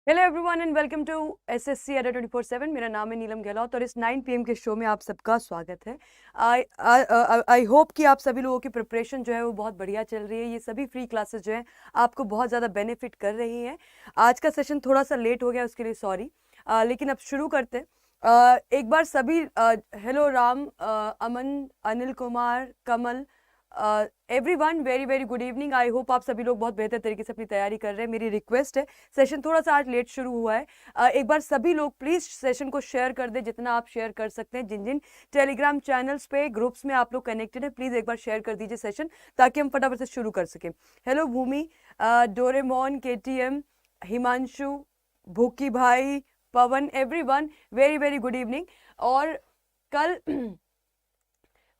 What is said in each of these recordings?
Hello everyone and welcome to SSC Adda 24/7। मेरा नाम है नीलम गहलोत और इस 9 PM के शो में आप सबका स्वागत है। आई होप कि आप सभी लोगों की प्रिपरेशन जो है वो बहुत बढ़िया चल रही है। ये सभी फ्री क्लासेस जो हैं आपको बहुत ज़्यादा बेनिफिट कर रही हैं। आज का सेशन थोड़ा सा लेट हो गया, उसके लिए सॉरी, लेकिन अब शुरू करते हैं। एक बार सभी hello Ram, Aman, Anil Kumar, Kamal, everyone very very good evening. I hope आप सभी लोग बहुत बेहतर तरीके से अपनी तैयारी कर रहे हैं। मेरी रिक्वेस्ट है, सेशन थोड़ा सा आज लेट शुरू हुआ है, एक बार सभी लोग प्लीज सेशन को शेयर कर दें जितना आप शेयर कर सकते हैं। जिन जिन टेलीग्राम चैनल्स पे ग्रुप्स में आप लोग कनेक्टेड है, प्लीज एक बार शेयर कर दीजिए सेशन, ताकि हम फटाफट से शुरू कर सकें। Hello Bhumi, Doraemon, KTM, Himanshu, Bhuki भाई, Pawan, everyone very very good evening. और कल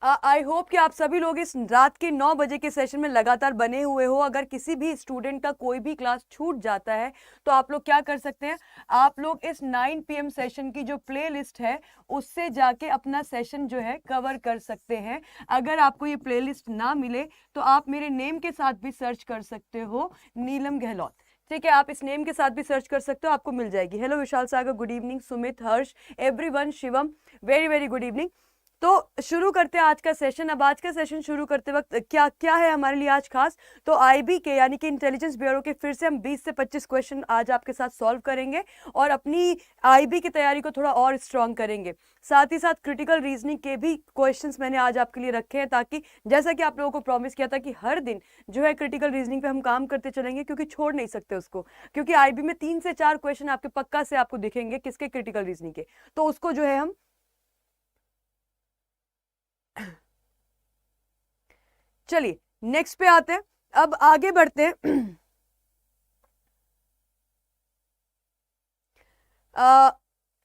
आई होप कि आप सभी लोग इस रात के 9 बजे के सेशन में लगातार बने हुए हो। अगर किसी भी स्टूडेंट का कोई भी क्लास छूट जाता है तो आप लोग क्या कर सकते हैं, आप लोग इस 9 PM सेशन की जो प्ले लिस्ट है उससे जाके अपना सेशन जो है कवर कर सकते हैं। अगर आपको ये प्ले लिस्ट ना मिले तो आप मेरे नेम के साथ भी सर्च कर सकते हो, नीलम गहलोत। ठीक है, आप इस नेम के साथ भी सर्च कर सकते हो, आपको मिल जाएगी। Hello Vishal Sagar, good evening. Sumit, Harsh, everyone, Shivam, very very good evening. तो शुरू करते हैं आज का सेशन। अब आज का सेशन शुरू करते वक्त क्या क्या है हमारे लिए आज खास, तो आईबी के यानी कि इंटेलिजेंस ब्यूरो के फिर से हम 20 से 25 क्वेश्चन आज आपके साथ सॉल्व करेंगे और अपनी आईबी की तैयारी को थोड़ा और स्ट्रांग करेंगे। साथ ही साथ क्रिटिकल रीजनिंग के भी क्वेश्चंस मैंने आज आपके लिए रखे हैं, ताकि जैसा कि आप लोगों को प्रॉमिस किया था कि हर दिन जो है क्रिटिकल रीजनिंग पे हम काम करते चलेंगे, क्योंकि छोड़ नहीं सकते उसको। क्योंकि आईबी में 3 से 4 क्वेश्चन आपके पक्का से आपको दिखेंगे किसके, क्रिटिकल रीजनिंग के, तो उसको जो है हम चलिए नेक्स्ट पे आते हैं, अब आगे बढ़ते हैं।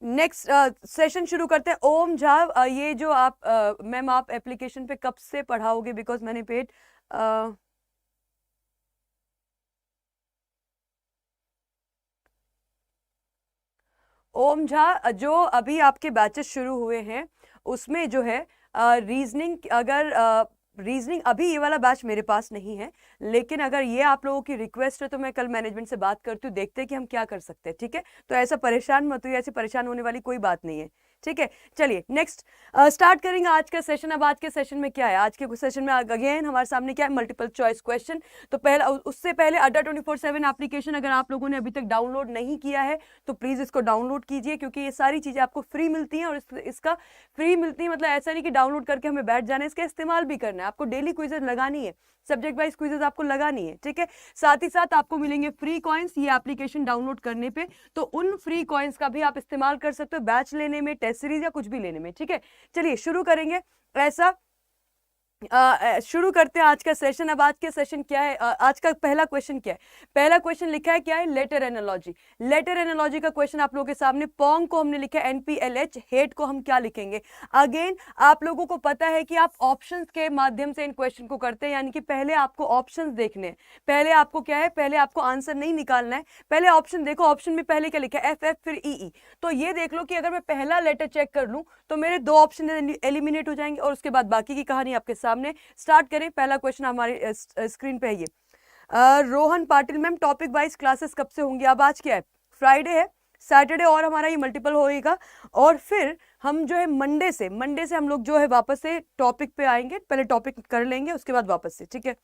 नेक्स्ट सेशन शुरू करते हैं। ओम झा, ये जो आप मैम आप एप्लीकेशन पे कब से पढ़ाओगे, बिकॉज मैंने पेड ओम झा, जो अभी आपके बैचेस शुरू हुए हैं उसमें जो है रीजनिंग, अगर रीजनिंग अभी ये वाला बैच मेरे पास नहीं है, लेकिन अगर ये आप लोगों की रिक्वेस्ट है तो मैं कल मैनेजमेंट से बात करती हूँ, देखते हैं कि हम क्या कर सकते हैं। ठीक है, तो ऐसा परेशान मत होइए, ऐसी परेशान होने वाली कोई बात नहीं है। ठीक है, चलिए नेक्स्ट स्टार्ट करेंगे आज का सेशन। अब आज के सेशन में क्या है, आज के सेशन में अगेन हमारे सामने क्या है, मल्टीपल चॉइस क्वेश्चन। तो पहला, उससे पहले अड्डा 24/7 एप्लीकेशन अगर आप लोगों ने अभी तक डाउनलोड नहीं किया है तो प्लीज इसको डाउनलोड कीजिए, क्योंकि ये सारी चीजें आपको फ्री मिलती हैं। और इसका फ्री मिलती है मतलब ऐसा नहीं कि डाउनलोड करके हमें बैठ जाना है, इसका इस्तेमाल भी करना है। आपको डेली क्विजेज लगानी है, सब्जेक्ट वाइज क्विजेज आपको लगानी है। ठीक है, साथ ही साथ आपको मिलेंगे फ्री कॉइन्स ये एप्लीकेशन डाउनलोड करने पे, तो उन फ्री कॉइन्स का भी आप इस्तेमाल कर सकते हो बैच लेने में, टेस्ट सीरीज या कुछ भी लेने में। ठीक है, चलिए शुरू करेंगे। ऐसा शुरू करते हैं आज का सेशन। अब आज के सेशन क्या है, आज का पहला क्वेश्चन क्या है, पहला क्वेश्चन लिखा है क्या है, लेटर एनालॉजी। लेटर एनालॉजी का क्वेश्चन आप लोगों के सामने। पोंग को हमने लिखा है NPLH, हेट को हम क्या लिखेंगे। अगेन आप लोगों को पता है कि आप ऑप्शंस के माध्यम से इन क्वेश्चन को करते हैं, यानी कि पहले आपको ऑप्शंस देखने हैं, पहले आपको क्या है, पहले आपको आंसर नहीं निकालना है, पहले ऑप्शन देखो। ऑप्शन में पहले क्या लिखा है, FF फिर EE। तो ये देख लो कि अगर मैं पहला लेटर चेक कर लूं तो मेरे 2 ऑप्शन एलिमिनेट हो जाएंगे और उसके बाद बाकी की कहानी आपके सामने। स्टार्ट करें, पहला क्वेश्चन हमारे स्क्रीन पे है ये। Rohan Patil, ma'am topic wise classes कब से होंगी। अब आज क्या है, फ्राइडे है, सैटरडे और हमारा ये मल्टीपल होएगा, और फिर हम जो है मंडे से हम लोग जो है वापस से टॉपिक पे आएंगे। पहले टॉपिक कर लेंगे उसके बाद वापस से। ठीक है।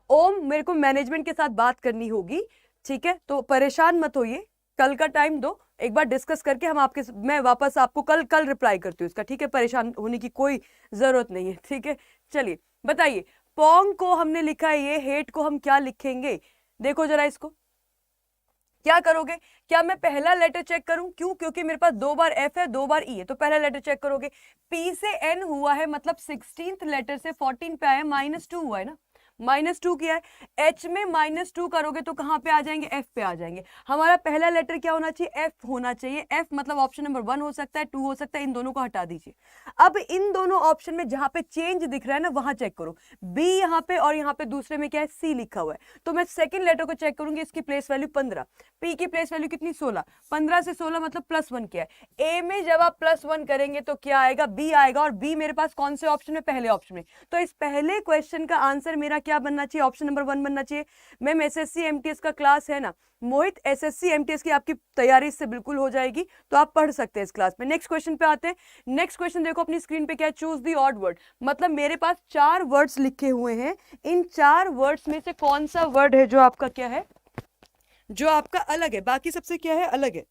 ओम, मेरे को मैनेजमेंट के साथ बात करनी होगी, ठीक है, तो परेशान मत होइए, कल का टाइम दो, एक बार डिस्कस करके हम आपके, मैं वापस आपको कल कल रिप्लाई करती हूँ इसका। ठीक है, परेशान होने की कोई जरूरत नहीं है। ठीक है, चलिए बताइए। पोंग को हमने लिखा है ये, हेट को हम क्या लिखेंगे, देखो जरा इसको क्या करोगे। क्या मैं पहला लेटर चेक करूं, क्यों, क्योंकि मेरे पास 2 बार F है 2 बार E है, तो पहला लेटर चेक करोगे। P से N हुआ है मतलब 16th लेटर से 14 पे आया, -2 हुआ है ना, -2 किया है। H में -2 करोगे तो कहां पे आ जाएंगे, F पे आ जाएंगे। हमारा पहला लेटर क्या होना चाहिए, F होना चाहिए। F मतलब ऑप्शन नंबर 1 हो सकता है, 2 हो सकता है, इन दोनों को हटा दीजिए। अब इन दोनों ऑप्शन में जहां पे चेंज दिख रहा है ना वहां चेक करो। B यहाँ पे और यहाँ पे दूसरे में क्या है, C लिखा हुआ है, तो मैं सेकंड लेटर को चेक करूंगी, इसकी प्लेस वैल्यू 15, P की प्लेस वैल्यू कितनी 16, 15 से 16 मतलब +1 क्या है। A में जब आप +1 करेंगे तो क्या आएगा, B आएगा, और B मेरे पास कौन से ऑप्शन में, पहले ऑप्शन में। तो इस पहले क्वेश्चन का आंसर मेरा क्या बनना चाहिए? ऑप्शन नंबर 1 बनना चाहिए। मैम एसएससी एमटीएस का क्लास है ना मोहित, एसएससी एमटीएस की आपकी तैयारी इससे बिल्कुल हो जाएगी, तो आप पढ़ सकते हैं इस क्लास में। नेक्स्ट क्वेश्चन पे आते हैं। नेक्स्ट क्वेश्चन देखो अपनी स्क्रीन पे क्या है, चूज दी ऑड वर्ड। मतलब मेरे पास 4 वर्ड्स लिखे हुए हैं, इन 4 वर्ड्स में से कौन सा वर्ड है जो आपका क्या है, जो आपका अलग है, बाकी सबसे क्या है, अलग है।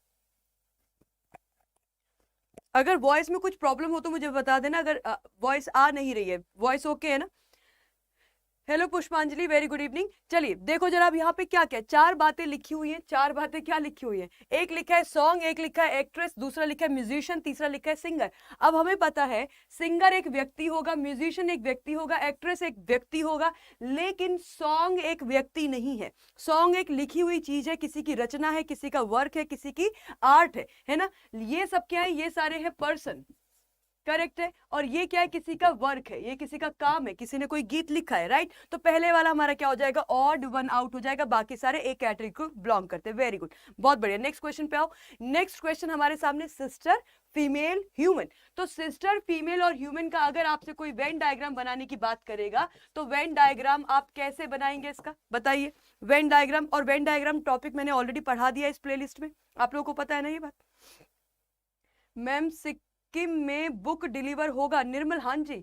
अगर वॉइस में कुछ प्रॉब्लम हो तो मुझे बता देना, अगर वॉइस आ नहीं रही है, वॉइस ओके है ना? हेलो पुष्पांजलि, वेरी गुड इवनिंग। चलिए देखो जरा अब यहाँ पे क्या क्या 4 बातें लिखी हुई हैं। 4 बातें क्या लिखी हुई हैं? एक लिखा है सॉन्ग, एक लिखा है एक्ट्रेस, दूसरा लिखा है म्यूजिशियन, तीसरा लिखा है सिंगर। अब हमें पता है सिंगर एक व्यक्ति होगा, म्यूजिशियन एक व्यक्ति होगा, एक्ट्रेस एक व्यक्ति होगा, लेकिन सॉन्ग एक व्यक्ति नहीं है। सॉन्ग एक लिखी हुई चीज है, किसी की रचना है, किसी का वर्क है, किसी की आर्ट है ना? ये सब क्या है? ये सारे हैं पर्सन, करेक्ट है। और ये क्या है? किसी का वर्क है, ये किसी का काम है, किसी ने कोई गीत लिखा है, राइट? तो पहले वाला हमारा क्या हो जाएगा? ऑड वन आउट हो जाएगा, बाकी सारे एक कैटेगरी को बिलोंग करते हैं। वेरी गुड, बहुत बढ़िया। नेक्स्ट क्वेश्चन पे आओ। नेक्स्ट क्वेश्चन हमारे सामने सिस्टर, फीमेल, ह्यूमन। तो सिस्टर, फीमेल और ह्यूमन का अगर आपसे कोई वेन डायग्राम बनाने की बात करेगा तो वेन डायग्राम आप कैसे बनाएंगे इसका बताइए? वेन डायग्राम, और वेन डायग्राम टॉपिक मैंने ऑलरेडी पढ़ा दिया इस प्लेलिस्ट में, आप लोगों को पता है ना ये बात? मैम सिक्किम में बुक डिलीवर होगा, निर्मल? हाँ जी,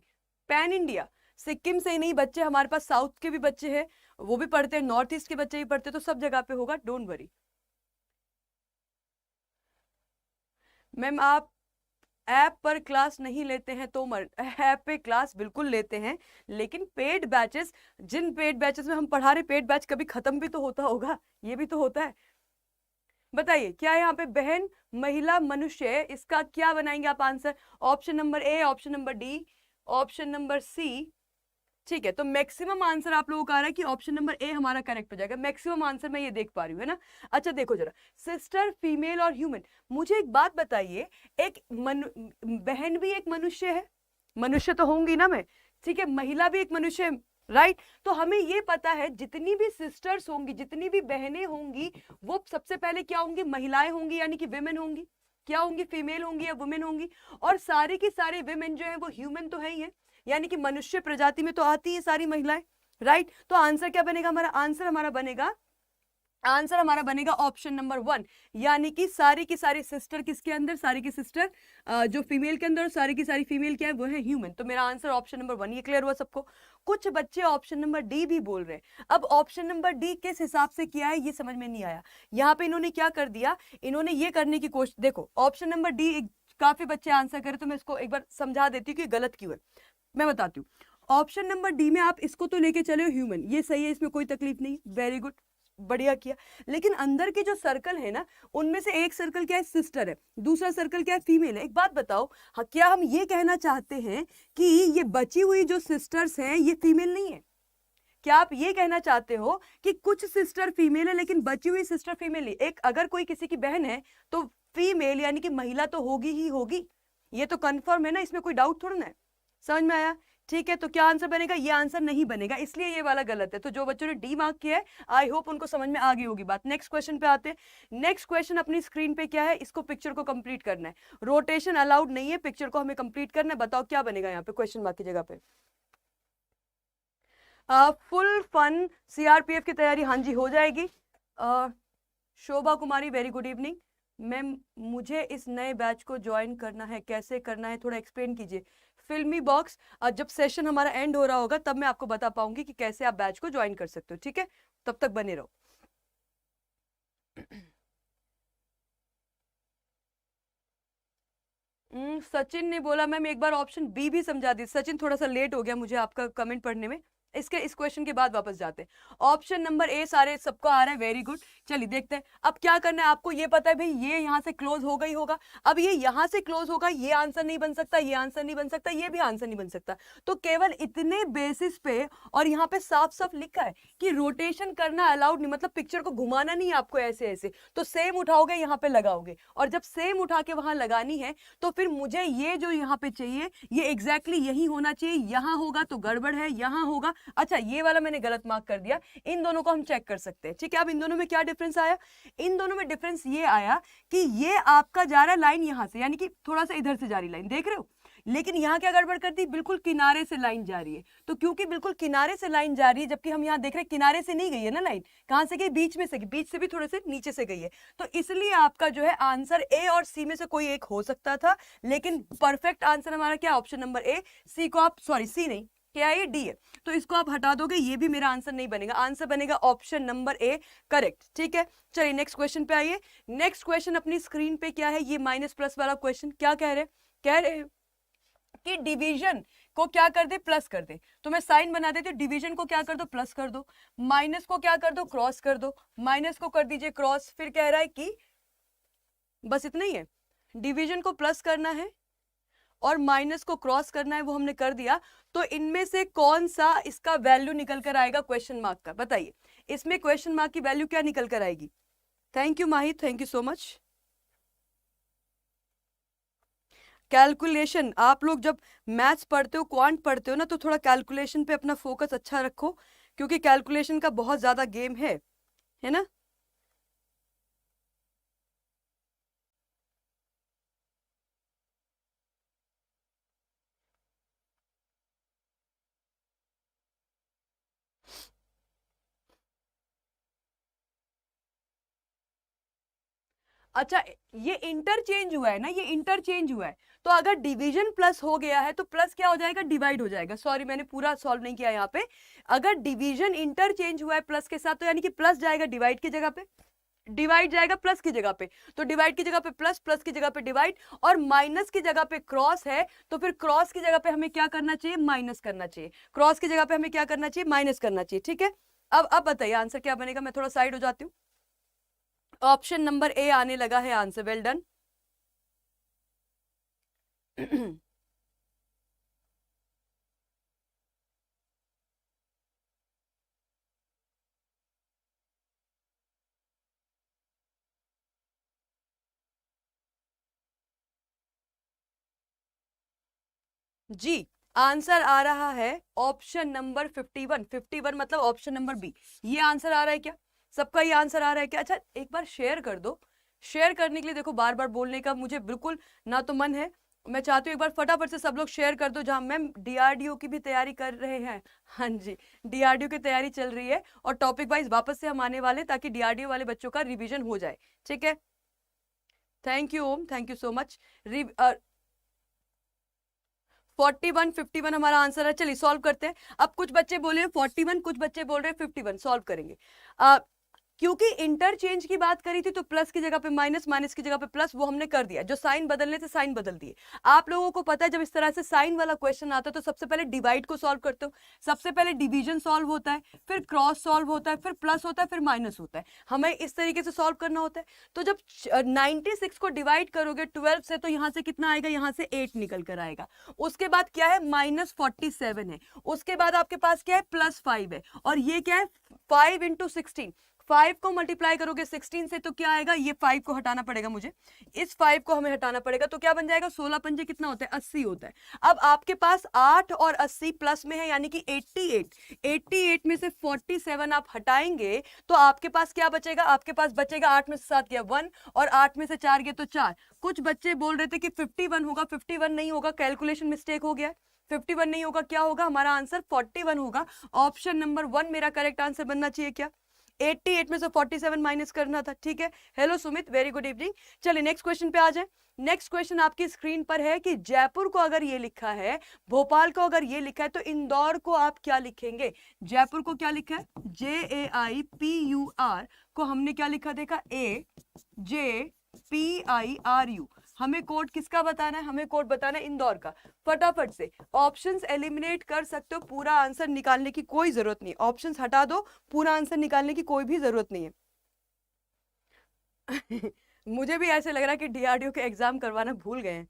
पैन इंडिया। सिक्किम से ही नहीं, बच्चे हमारे पास साउथ के भी बच्चे हैं, वो भी पढ़ते हैं, नॉर्थ ईस्ट के बच्चे भी पढ़ते हैं, तो सब जगह पे होगा, डोंट वरी। मैम आप ऐप पर क्लास नहीं लेते हैं तो ऐप पे क्लास बिल्कुल लेते हैं, लेकिन पेड बैचेस, जिन पेड बैचेस में हम पढ़ा रहे, पेड बैच कभी खत्म भी तो होता होगा, ये भी तो होता है। बताइए क्या है यहाँ पे? बहन, महिला, मनुष्य, इसका क्या बनाएंगे आप answer? Option number A, option number D, option number C. ठीक है, तो मैक्सिमम आंसर आप लोगों का आ रहा है कि ऑप्शन नंबर ए हमारा करेक्ट हो जाएगा। मैक्सिमम आंसर मैं ये देख पा रही हूँ, है ना? अच्छा देखो जरा, सिस्टर, फीमेल और ह्यूमन। मुझे एक बात बताइए, एक बहन भी एक मनुष्य है, मनुष्य तो होंगी ना मैं, ठीक है, महिला भी एक मनुष्य है, राइट? तो हमें ये पता है जितनी भी सिस्टर्स होंगी, जितनी भी बहनें होंगी, वो सबसे पहले क्या होंगी? महिलाएं होंगी, यानी कि विमेन होंगी। क्या होंगी? फीमेल होंगी या वुमेन होंगी। और सारी की सारी विमेन जो है वो ह्यूमन तो है ही है, यानी कि मनुष्य प्रजाति में तो आती है सारी महिलाएं, राइट? तो आंसर क्या बनेगा हमारा? आंसर हमारा बनेगा ऑप्शन नंबर 1, यानी कि सारी की सारी सिस्टर किसके अंदर? सारी की सिस्टर जो फीमेल के अंदर, और सारी की सारी फीमेल क्या है? वो है ह्यूमन। तो मेरा आंसर ऑप्शन नंबर 1। ये क्लियर हुआ सबको? कुछ बच्चे ऑप्शन नंबर डी भी बोल रहे हैं। अब ऑप्शन नंबर डी किस हिसाब से किया है ये समझ में नहीं आया। यहाँ पे इन्होंने क्या कर दिया, इन्होंने ये करने की कोशिश, देखो ऑप्शन नंबर डी काफी बच्चे आंसर करे, तो मैं इसको एक बार समझा देती हूँ कि गलत क्यों है, मैं बताती हूँ। ऑप्शन नंबर डी में आप इसको तो लेके चले ह्यूमन, ये सही है, इसमें कोई तकलीफ नहीं, वेरी गुड, बढ़िया किया। लेकिन अंदर के जो सर्कल है ना, उनमें से एक सर्कल क्या है? सिस्टर है, दूसरा सर्कल क्या है? फीमेल है। एक बात बताओ, हाँ, क्या हम ये कहना चाहते हैं कि ये बची हुई जो सिस्टर्स हैं ये फीमेल नहीं है? क्या आप ये कहना चाहते हो कि कुछ सिस्टर फीमेल है लेकिन बची हुई सिस्टर फीमेल नहीं? एक अगर कोई किसी की बहन है तो फीमेल यानी कि महिला तो होगी ही होगी, ये तो कंफर्म है ना, इसमें कोई डाउट थोड़ा ना है। समझ में आया? ठीक है, तो क्या आंसर बनेगा? ये आंसर नहीं बनेगा, इसलिए ये वाला गलत है। तो जो बच्चों ने डी मार्क किया है, आई होप उनको समझ में आ गई होगी बात। नेक्स्ट क्वेश्चन पे आते हैं। नेक्स्ट क्वेश्चन अपनी स्क्रीन पे क्या है? इसको पिक्चर को कंप्लीट करना है, रोटेशन अलाउड नहीं है, पिक्चर को हमें कंप्लीट करना है। बताओ क्या बनेगा यहाँ पे क्वेश्चन मार्क की जगह पे? फुल फन सीआरपीएफ की तैयारी, हाँ जी हो जाएगी। शोभा कुमारी, वेरी गुड इवनिंग। मैम मुझे इस नए बैच को ज्वाइन करना है, कैसे करना है थोड़ा एक्सप्लेन कीजिए। फिल्मी बॉक्स, जब सेशन हमारा एंड हो रहा होगा तब मैं आपको बता पाऊंगी कि कैसे आप बैच को ज्वाइन कर सकते हो, ठीक है? तब तक बने रहो। सचिन ने बोला मैम एक बार ऑप्शन बी भी समझा दी। सचिन थोड़ा सा लेट हो गया मुझे आपका कमेंट पढ़ने में, इस क्वेश्चन के बाद वापस जाते हैं। ऑप्शन नंबर ए सारे सबको आ रहा है, वेरी गुड। चलिए देखते हैं अब क्या करना है आपको। ये पता है भाई ये यहाँ से क्लोज होगा ही होगा, अब ये यहाँ से क्लोज होगा, ये आंसर नहीं बन सकता, ये आंसर नहीं बन सकता, ये भी आंसर नहीं बन सकता। तो केवल इतने बेसिस पे, और यहाँ पे साफ साफ लिखा है कि रोटेशन करना अलाउड नहीं, मतलब पिक्चर को घुमाना नहीं है आपको ऐसे ऐसे। तो सेम उठाओगे यहाँ पे लगाओगे, और जब सेम उठा के वहां लगानी है तो फिर मुझे ये जो यहाँ पे चाहिए ये एग्जैक्टली यही होना चाहिए। यहाँ होगा तो गड़बड़ है, यहाँ होगा। अच्छा ये वाला मैंने गलत मार्क कर दिया। इन दोनों को हम चेक कर सकते हैं, ठीक है? अब इन दोनों में क्या डिफरेंस आया? इन दोनों में डिफरेंस ये आया कि ये आपका जा रहा है लाइन यहाँ से, यानी कि थोड़ा सा इधर से जा रही लाइन, देख रहे हो? लेकिन यहाँ क्या गड़बड़ कर दी, बिल्कुल किनारे से लाइन जा रही है। तो क्योंकि बिल्कुल किनारे से लाइन जा रही है, जबकि हम यहाँ देख रहे हैं किनारे से नहीं गई है ना लाइन, कहाँ से गई, बीच में से, बीच से भी थोड़े से नीचे से गई है। तो इसलिए आपका जो है आंसर ए और सी में से कोई एक हो सकता था, लेकिन परफेक्ट आंसर हमारा क्या, ऑप्शन नंबर ए। सी को आप, सॉरी सी नहीं, क्या है, डी है, तो इसको आप हटा दोगे, ये भी मेरा आंसर नहीं बनेगा, आंसर बनेगा ऑप्शन नंबर ए, करेक्ट। ठीक है, चलिए नेक्स्ट क्वेश्चन पे आइए। नेक्स्ट क्वेश्चन अपनी स्क्रीन पे क्या है, ये माइनस प्लस वाला क्वेश्चन। क्या कह रहे हैं, कह रहे हैं कि डिवीजन को क्या कर दे, प्लस कर दे। तो मैं साइन बना देती हूँ, डिवीजन को क्या कर दो, प्लस कर दो, माइनस को क्या कर दो, क्रॉस कर दो, माइनस को कर दीजिए क्रॉस। फिर कह रहा है कि बस इतना ही है, डिवीजन को प्लस करना है और माइनस को क्रॉस करना है, वो हमने कर दिया। तो इनमें से कौन सा इसका वैल्यू निकल कर आएगा क्वेश्चन मार्क का, बताइए इसमें क्वेश्चन मार्क की वैल्यू क्या निकल कर आएगी। Thank you Mahi, thank you so much. Calculation, आप लोग जब मैथ्स पढ़ते हो, क्वांट पढ़ते हो ना, तो थोड़ा कैलकुलेशन पे अपना फोकस अच्छा रखो, क्योंकि कैलकुलेशन का बहुत ज्यादा गेम है ना। अच्छा, ये इंटरचेंज हुआ है ना, ये इंटरचेंज हुआ है। तो अगर डिवीजन प्लस हो गया है तो प्लस क्या हो जाएगा, डिवाइड हो जाएगा। सॉरी मैंने पूरा सॉल्व नहीं किया यहाँ पे। अगर डिवीजन इंटरचेंज हुआ है प्लस के साथ, तो यानी कि प्लस जाएगा डिवाइड की जगह पे, डिवाइड जाएगा प्लस की जगह पे, तो डिवाइड की जगह पे प्लस, प्लस की जगह पे डिवाइड, और माइनस की जगह पे क्रॉस है, तो फिर क्रॉस की जगह पे हमें क्या करना चाहिए, माइनस करना चाहिए। क्रॉस की जगह पे हमें क्या करना चाहिए, माइनस करना चाहिए। ठीक है, अब बताइए आंसर क्या बनेगा। मैं थोड़ा साइड हो जाती हूँ। ऑप्शन नंबर ए आने लगा है आंसर, वेल डन। जी, आंसर आ रहा है ऑप्शन नंबर 51। 51 मतलब ऑप्शन नंबर बी, ये आंसर आ रहा है क्या, सबका ये आंसर आ रहा है क्या। अच्छा एक बार शेयर कर दो। शेयर करने के लिए देखो बार बार बोलने का मुझे बिल्कुल ना तो मन है, मैं चाहती हूँ एक बार फटाफट से सब लोग शेयर कर दो। जहां मैम डीआरडीओ की भी तैयारी कर रहे हैं, हाँ जी डीआरडीओ की तैयारी चल रही है, और टॉपिक वाइज वापस से हम आने वाले, ताकि डीआरडीओ वाले बच्चों का रिवीजन हो जाए। ठीक है, thank you Om, thank you so much. 41 51 हमारा आंसर है। चलिए सॉल्व करते हैं। अब कुछ बच्चे बोले 41, कुछ बच्चे बोल रहे हैं 51। सॉल्व करेंगे। क्योंकि इंटरचेंज की बात करी थी, तो प्लस की जगह पे माइनस, माइनस की जगह पे प्लस, वो हमने कर दिया। जो साइन बदलने थे साइन बदल दिए। आप लोगों को पता है जब इस तरह से साइन वाला क्वेश्चन आता है तो सबसे पहले डिवाइड को सॉल्व करते हो, सबसे पहले डिवीजन सॉल्व होता है, फिर क्रॉस सॉल्व होता है, फिर प्लस होता है, फिर माइनस होता है। हमें इस तरीके से सॉल्व करना होता है। तो जब 96 को डिवाइड करोगे 12 से, तो यहाँ से कितना आएगा, यहाँ से 8 निकल कर आएगा। उसके बाद क्या है, -47 है। उसके बाद आपके पास क्या है, +5 है। और ये क्या है, 5 × 16। 5 को मल्टीप्लाई करोगे 16 से, तो क्या आएगा, ये 5 को हटाना पड़ेगा मुझे, इस 5 को हमें हटाना पड़ेगा। तो क्या बन जाएगा, 16 पंजे कितना होता है, 80 होता है। अब आपके पास 8 और 80 प्लस में है, यानी कि 88। 88 में से 47 आप हटाएंगे तो आपके पास क्या बचेगा, आपके पास बचेगा 8 में से 7 गया 1, और 8 में से 4 गया तो 4। कुछ बच्चे बोल रहे थे कि 51 होगा, 51 नहीं होगा, कैलकुलेशन मिस्टेक हो गया। 51 नहीं होगा, क्या होगा, हमारा आंसर 41 होगा। ऑप्शन नंबर 1 मेरा करेक्ट आंसर बनना चाहिए। क्या 88 में से 47 माइनस करना था। ठीक है, hello Sumit, very good evening. चलिए नेक्स्ट क्वेश्चन पे आ जाए। नेक्स्ट क्वेश्चन आपकी स्क्रीन पर है कि जयपुर को अगर ये लिखा है, भोपाल को अगर ये लिखा है, तो इंदौर को आप क्या लिखेंगे। जयपुर को क्या लिखा है, JAIPUR को हमने क्या लिखा देखा, AJPIRU। हमें कोड किसका बताना है, हमें कोड बताना है इंदौर का। फटाफट से ऑप्शंस एलिमिनेट कर सकते हो, पूरा आंसर निकालने की कोई जरूरत नहीं। ऑप्शंस हटा दो, पूरा आंसर निकालने की कोई भी जरूरत नहीं है। मुझे भी ऐसे लग रहा है कि डीआरडीओ के एग्जाम करवाना भूल गए हैं।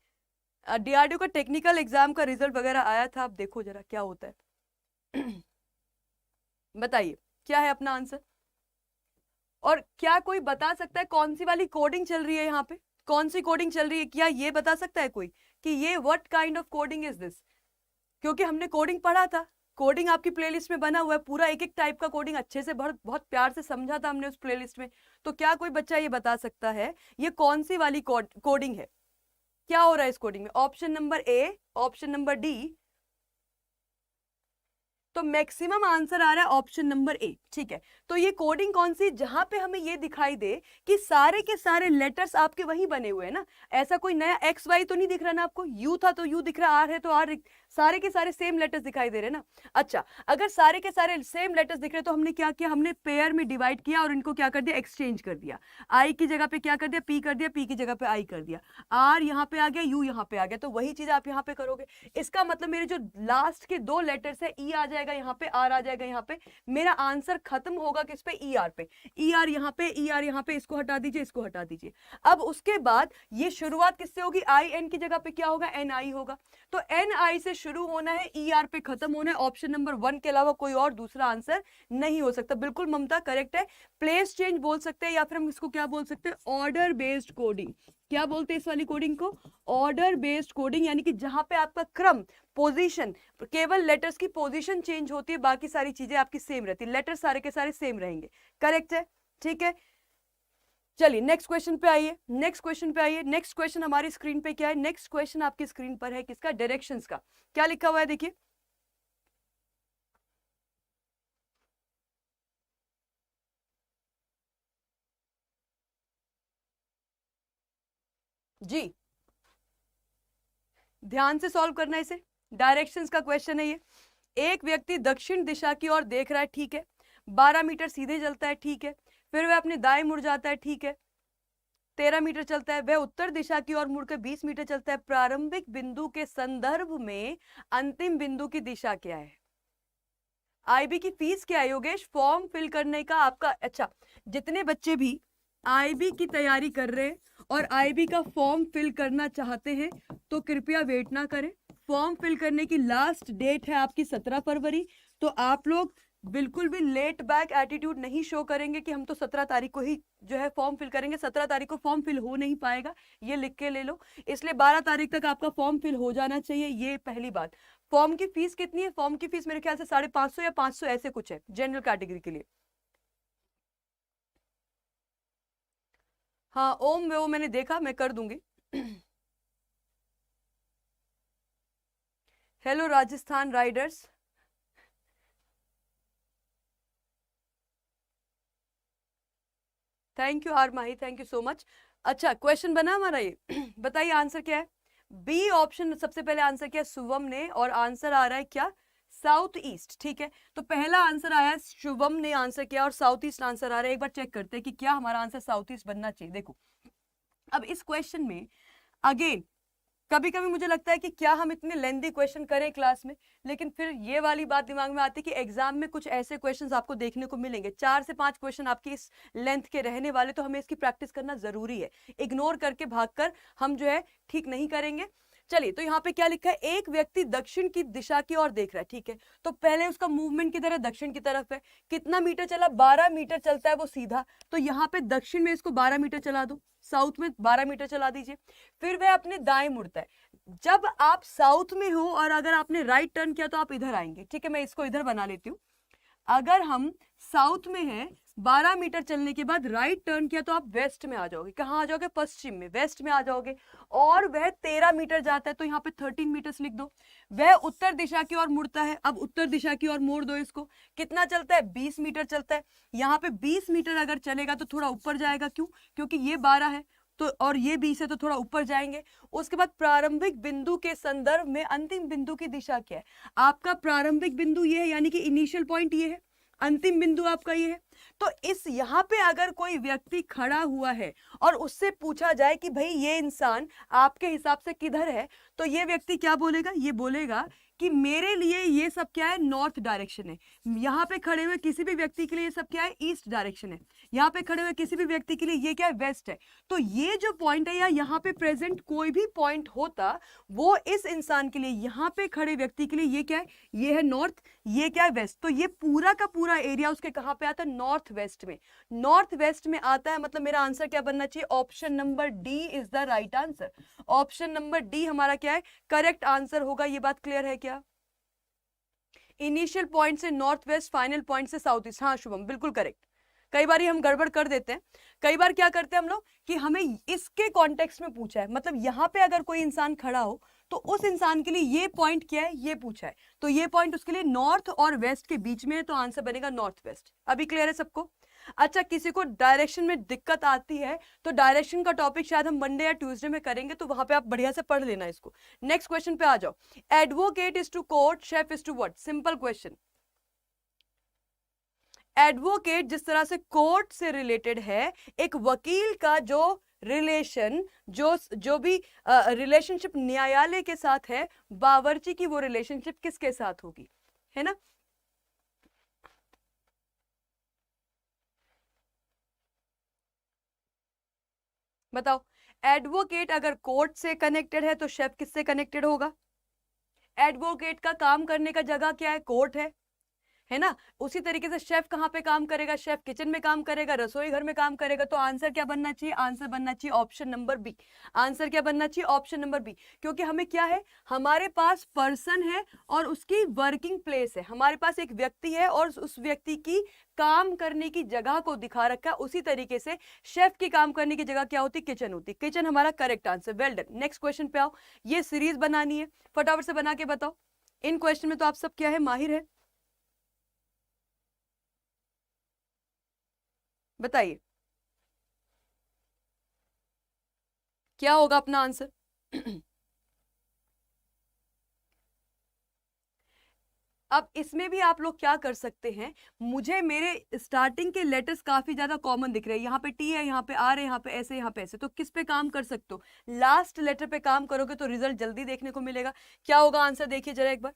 डीआरडीओ का टेक्निकल एग्जाम का रिजल्ट वगैरह आया था, आप देखो जरा क्या होता है। बताइए क्या है अपना आंसर, और क्या कोई बता सकता है कौन सी वाली कोडिंग चल रही है यहाँ पे, कौन सी कोडिंग चल रही है, क्या ये बता सकता है कोई कि ये what kind of coding is this. क्योंकि हमने कोडिंग पढ़ा था, कोडिंग आपकी प्लेलिस्ट में बना हुआ है, पूरा एक एक टाइप का कोडिंग अच्छे से बहुत बहुत प्यार से समझा था हमने उस प्लेलिस्ट में। तो क्या कोई बच्चा ये बता सकता है ये कौन सी वाली कोडिंग है। क्या हो रहा है इस कोडिंग में? Option number A, option number D, तो मैक्सिमम आंसर आ रहा है ऑप्शन नंबर ए। ठीक है, तो ये कोडिंग कौन सी? जहां पे हमें ये दिखाई दे कि सारे के सारे लेटर्स आपके वहीं बने हुए हैं ना, ऐसा कोई नया एक्स वाई तो नहीं दिख रहा ना आपको, यू था तो यू दिख रहा, आर है तो आर, सारे के सारे सेम लेटर्स दिखाई दे रहे हैं ना। अच्छा, अगर सारे के सारे सेम लेटर्स दिख रहे तो हमने क्या किया? हमने पेयर में डिवाइड किया और इनको क्या कर दिया? एक्सचेंज कर दिया। आई की जगह पे क्या कर दिया? पी कर दिया, पी की जगह पे आई कर दिया, आर यहाँ पे आ गया, यू यहाँ पे आ गया, तो वही चीज आप यहाँ पे करोगे। इसका मतलब मेरे जो लास्ट के दो लेटर्स है, ई आ जाएगा यहाँ पे, आर आ जाएगा यहाँ पे, मेरा आंसर खत्म होगा किस पे? ई आर पे। ई आर यहाँ पे, ई आर यहाँ पे, इसको हटा दीजिए, इसको हटा दीजिए। अब उसके बाद ये शुरुआत किससे होगी? आई एन की जगह पे क्या होगा? एन आई होगा। तो एन आई से शुरू होना है, ई आर पे खत्म होना है। ऑप्शन नंबर 1 के अलावा कोई और दूसरा आंसर नहीं हो सकता। बिल्कुल ममता करेक्ट है। प्लेस चेंज बोल सकते हैं या फिर हम इसको क्या बोल सकते हैं? Order based coding. क्या बोलते हैं इस वाली कोडिंग को? ऑर्डर बेस्ड कोडिंग, यानी कि जहां पे आपका क्रम, पोजीशन, केवल लेटर्स की पोजीशन चेंज होती है, बाकी सारी चीजें आपकी सेम रहती है, लेटर सारे के सारे सेम रहेंगे। करेक्ट है, ठीक है। चलिए नेक्स्ट क्वेश्चन पे आइए, नेक्स्ट क्वेश्चन पे आइए। नेक्स्ट क्वेश्चन हमारी स्क्रीन पे क्या है? नेक्स्ट क्वेश्चन आपकी स्क्रीन पर है किसका? डायरेक्शंस का। क्या लिखा हुआ है देखिए, जी ध्यान से सॉल्व करना है इसे। डायरेक्शंस का क्वेश्चन है ये। एक व्यक्ति दक्षिण दिशा की ओर देख रहा है, ठीक है, 12 मीटर सीधे चलता है, ठीक है, फिर वह अपने दाएं मुड़ जाता है, ठीक है, 13 मीटर चलता है, वह उत्तर दिशा की ओर मुड़कर 20 मीटर चलता है। प्रारंभिक बिंदु के संदर्भ में अंतिम बिंदु की दिशा क्या है? आईबी की फीस क्या है योगेश? फॉर्म फिल करने का आपका, अच्छा, जितने बच्चे भी आईबी की तैयारी कर रहे हैं और आईबी का फॉर्म फिल करना चाहते हैं तो कृपया वेट ना करें। फॉर्म फिल करने की लास्ट डेट है आपकी 17 फरवरी। तो आप लोग बिल्कुल भी लेट बैक एटीट्यूड नहीं शो करेंगे कि हम तो 17 तारीख को ही जो है फॉर्म फिल करेंगे। 17 तारीख को फॉर्म फिल हो नहीं पाएगा, ये लिख के ले लो। इसलिए 12 तारीख तक आपका फॉर्म फिल हो जाना चाहिए, ये पहली बात। फॉर्म की फीस कितनी है? फॉर्म की फीस मेरे ख्याल से 550 या 500 ऐसे कुछ है जनरल कैटेगरी के लिए। हाँ ओम, वो मैंने देखा, मैं कर दूंगी। Hello Rajasthan riders, thank you R Mahi, thank you so much. अच्छा क्वेश्चन बना हमारा ये। बताइए आंसर क्या है? बी ऑप्शन सबसे पहले आंसर क्या है? शुभम ने, और आंसर आ रहा है क्या? South east. ठीक है, तो पहला आंसर आया है, शुभम ने आंसर किया और साउथ ईस्ट आंसर आ रहा है। एक बार चेक करते हैं कि क्या हमारा आंसर साउथ ईस्ट बनना चाहिए। देखो अब इस क्वेश्चन में अगेन कभी कभी मुझे लगता है कि क्या हम इतने लेंथी क्वेश्चन करें क्लास में, लेकिन फिर ये वाली बात दिमाग में आती है कि एग्जाम में कुछ ऐसे क्वेश्चंस आपको देखने को मिलेंगे, 4 से 5 क्वेश्चन आपकी इस लेंथ के रहने वाले, तो हमें इसकी प्रैक्टिस करना जरूरी है। इग्नोर करके भागकर हम जो है ठीक नहीं करेंगे। चलिए, तो यहाँ पे क्या लिखा है? एक व्यक्ति दक्षिण की दिशा की ओर देख रहा है, ठीक है, तो पहले उसका मूवमेंट की तरह दक्षिण की तरफ है। कितना मीटर चला? 12 मीटर चलता है वो सीधा, तो यहाँ पे दक्षिण में इसको 12 मीटर चला दो, साउथ में 12 मीटर चला दीजिए। फिर वह अपने दाएं मुड़ता है। जब आप साउथ में हो और अगर आपने राइट टर्न किया तो आप इधर आएंगे, ठीक है, मैं इसको इधर बना लेती हूँ। अगर हम साउथ में हैं, 12 मीटर चलने के बाद राइट टर्न किया तो आप वेस्ट में आ जाओगे। कहाँ आ जाओगे? पश्चिम में, वेस्ट में आ जाओगे। और वह 13 मीटर जाता है, तो यहाँ पे 13 मीटर लिख दो। वह उत्तर दिशा की ओर मुड़ता है, अब उत्तर दिशा की ओर मोड़ दो इसको। कितना चलता है? 20 मीटर चलता है। यहाँ पे 20 मीटर अगर चलेगा तो थोड़ा ऊपर जाएगा, क्यों? क्योंकि ये 12 है तो, और ये 20 है तो थोड़ा ऊपर जाएंगे। उसके बाद प्रारंभिक बिंदु के संदर्भ में अंतिम बिंदु की दिशा क्या है? आपका प्रारंभिक बिंदु ये है, यानी कि इनिशियल पॉइंट ये है, अंतिम बिंदु आपका ये है। तो इस यहाँ पे अगर कोई व्यक्ति खड़ा हुआ है और उससे पूछा जाए कि भाई ये इंसान आपके हिसाब से किधर है, तो ये व्यक्ति क्या बोलेगा? ये बोलेगा कि मेरे लिए ये सब क्या है? नॉर्थ डायरेक्शन है। यहाँ पे खड़े हुए किसी भी व्यक्ति के लिए ये सब क्या है? ईस्ट डायरेक्शन है। यहाँ पे खड़े हुए किसी भी व्यक्ति के लिए ये क्या है? वेस्ट है। तो ये जो पॉइंट है, या यहाँ पे प्रेजेंट कोई भी पॉइंट होता, वो इस इंसान के लिए, यहाँ पे खड़े व्यक्ति के लिए ये क्या है? ये है नॉर्थ, ये क्या है? वेस्ट। तो ये पूरा का पूरा एरिया उसके कहाँ पे आता है? नॉर्थ वेस्ट में। नॉर्थ वेस्ट में आता है, मतलब मेरा आंसर क्या बनना चाहिए? Option number D is the right answer. Option number D हमारा क्या है? करेक्ट आंसर होगा। ये बात क्लियर है क्या? इनिशियल पॉइंट से नॉर्थ वेस्ट, फाइनल पॉइंट से साउथ ईस्ट। हाँ शुभम, बिल्कुल करेक्ट। कई बार हम गड़बड़ कर देते हैं। कई बार क्या करते हैं हम लोग कि हमें इसके कॉन्टेक्स्ट में पूछा है, मतलब यहाँ पे अगर कोई इंसान खड़ा हो तो उस इंसान के लिए ये पॉइंट क्या है ये पूछा है, तो ये पॉइंट उसके लिए नॉर्थ और वेस्ट के बीच में है, तो आंसर बनेगा नॉर्थ वेस्ट। अभी क्लियर है सबको? अच्छा, किसी को डायरेक्शन में दिक्कत आती है तो डायरेक्शन का टॉपिक शायद हम मंडे या ट्यूसडे में करेंगे, तो वहां पे आप बढ़िया से पढ़ लेना इसको। नेक्स्ट क्वेश्चन पे आ जाओ। Advocate is to court, chef is to what? Simple question. Advocate जिस तरह से कोर्ट से रिलेटेड है, एक वकील का जो रिलेशन, जो भी रिलेशनशिप न्यायालय के साथ है, बावर्ची की वो रिलेशनशिप किसके साथ होगी, है ना? बताओ, एडवोकेट अगर कोर्ट से कनेक्टेड है तो शेफ किससे कनेक्टेड होगा? एडवोकेट का काम करने का जगह क्या है? कोर्ट है ना? उसी तरीके से शेफ कहां पे काम करेगा? शेफ किचन में काम करेगा, रसोई घर में काम करेगा। तो आंसर क्या बनना चाहिए? आंसर बनना चाहिए ऑप्शन नंबर बी। आंसर क्या बनना चाहिए? Option number B. क्योंकि हमें क्या है, हमारे पास पर्सन है और उसकी वर्किंग प्लेस है, हमारे पास एक व्यक्ति है और उस व्यक्ति की काम करने की जगह को दिखा रखा है। उसी तरीके से शेफ की काम करने की जगह क्या होती? किचन होती। किचन हमारा correct answer. Well done. Next question पे आओ। ये सीरीज बनानी है, फटाफट से बना के बताओ। इन क्वेश्चन में तो आप सब क्या है, माहिर है, बताइए क्या होगा अपना आंसर? अब इसमें भी आप लोग क्या कर सकते हैं, मुझे मेरे स्टार्टिंग के लेटर्स काफी ज्यादा कॉमन दिख रहे हैं। यहाँ पे टी है, यहाँ पे आर है, यहाँ पे ऐसे, यहाँ पे ऐसे। तो किस पे काम कर सकते हो? लास्ट लेटर पे काम करोगे तो रिजल्ट जल्दी देखने को मिलेगा। क्या होगा आंसर? देखिए जरा एक बार।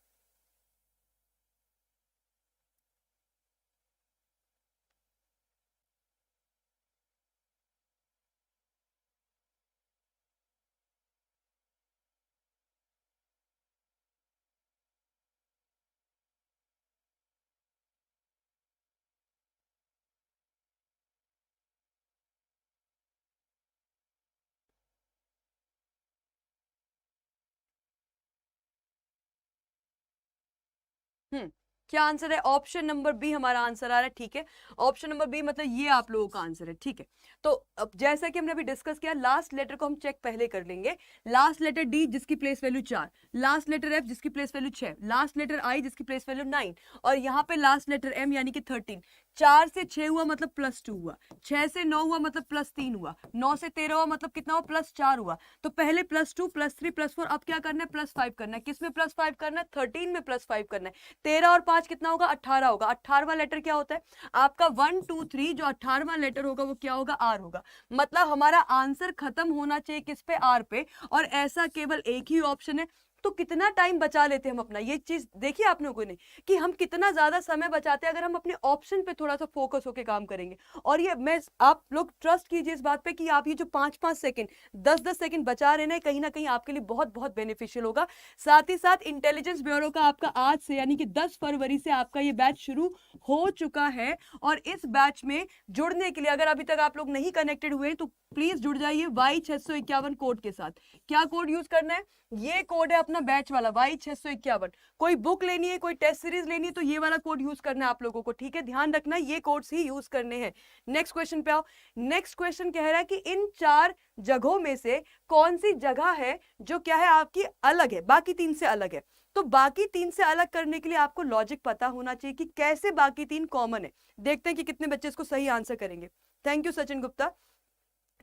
क्या आंसर है? ऑप्शन नंबर बी हमारा आंसर आ रहा है। ठीक है, ऑप्शन नंबर बी मतलब ये आप लोगों का आंसर है। ठीक है, तो अब जैसा कि हमने अभी डिस्कस किया, लास्ट लेटर को हम चेक पहले कर लेंगे। लास्ट लेटर डी जिसकी place value 4, last letter F जिसकी place value 6, last letter I जिसकी प्लेस वैल्यू 9, और यहाँ पे लास्ट लेटर एम यानी कि 13। 4 से 6 हुआ मतलब +2 हुआ, 6 से 9 हुआ मतलब +3 हुआ, 9 से 13 हुआ मतलब कितना हुआ? +4 हुआ। तो पहले +2 +3 +4, अब क्या करना है? +5 करना है। किस में +5 करना है? 13 में +5 करना है। 13 और 5 कितना होगा? 18 होगा। 18वां लेटर क्या होता है आपका? 1 2 3, जो 18वां लेटर होगा वो क्या होगा? आर होगा। मतलब हमारा आंसर खत्म होना चाहिए किस पे? आर पे। और ऐसा केवल एक ही ऑप्शन है। तो कितना टाइम बचा लेते हैं हम अपना, ये चीज देखिए आप लोगों ने कि हम कितना ज्यादा समय बचाते हैं अगर हम अपने ऑप्शन पे थोड़ा सा फोकस होकर काम करेंगे। और ये मैं, आप लोग ट्रस्ट कीजिए इस बात पे कि आप ये जो 5-5 सेकंड, 10-10 सेकंड बचा रहे ना कहीं आपके लिए बहुत बहुत बेनिफिशियल होगा। साथ ही साथ इंटेलिजेंस ब्यूरो का आपका आज से यानी कि 10 फरवरी से आपका ये बैच शुरू हो चुका है। और इस बैच में जुड़ने के लिए अगर अभी तक आप लोग नहीं कनेक्टेड हुए तो प्लीज जुड़ जाइए Y651 कोड के साथ। क्या कोड यूज करना है? ये कोड है अपना बैच वाला Y651। कोई बुक लेनी है, कोई टेस्ट सीरीज लेनी है तो ये वाला कोड यूज करना है आप लोगों को। ठीक है, ध्यान रखना ये कोड्स ही यूज करने हैं। नेक्स्ट क्वेश्चन पे आओ। नेक्स्ट क्वेश्चन कह रहा है कि इन 4 जगहों में से कौन सी जगह है जो क्या है आपकी अलग है, बाकी 3 से अलग है। तो बाकी 3 से अलग करने के लिए आपको लॉजिक पता होना चाहिए कि कैसे बाकी 3 कॉमन है। देखते हैं कि कितने बच्चे इसको सही आंसर करेंगे। Thank you Sachin Gupta,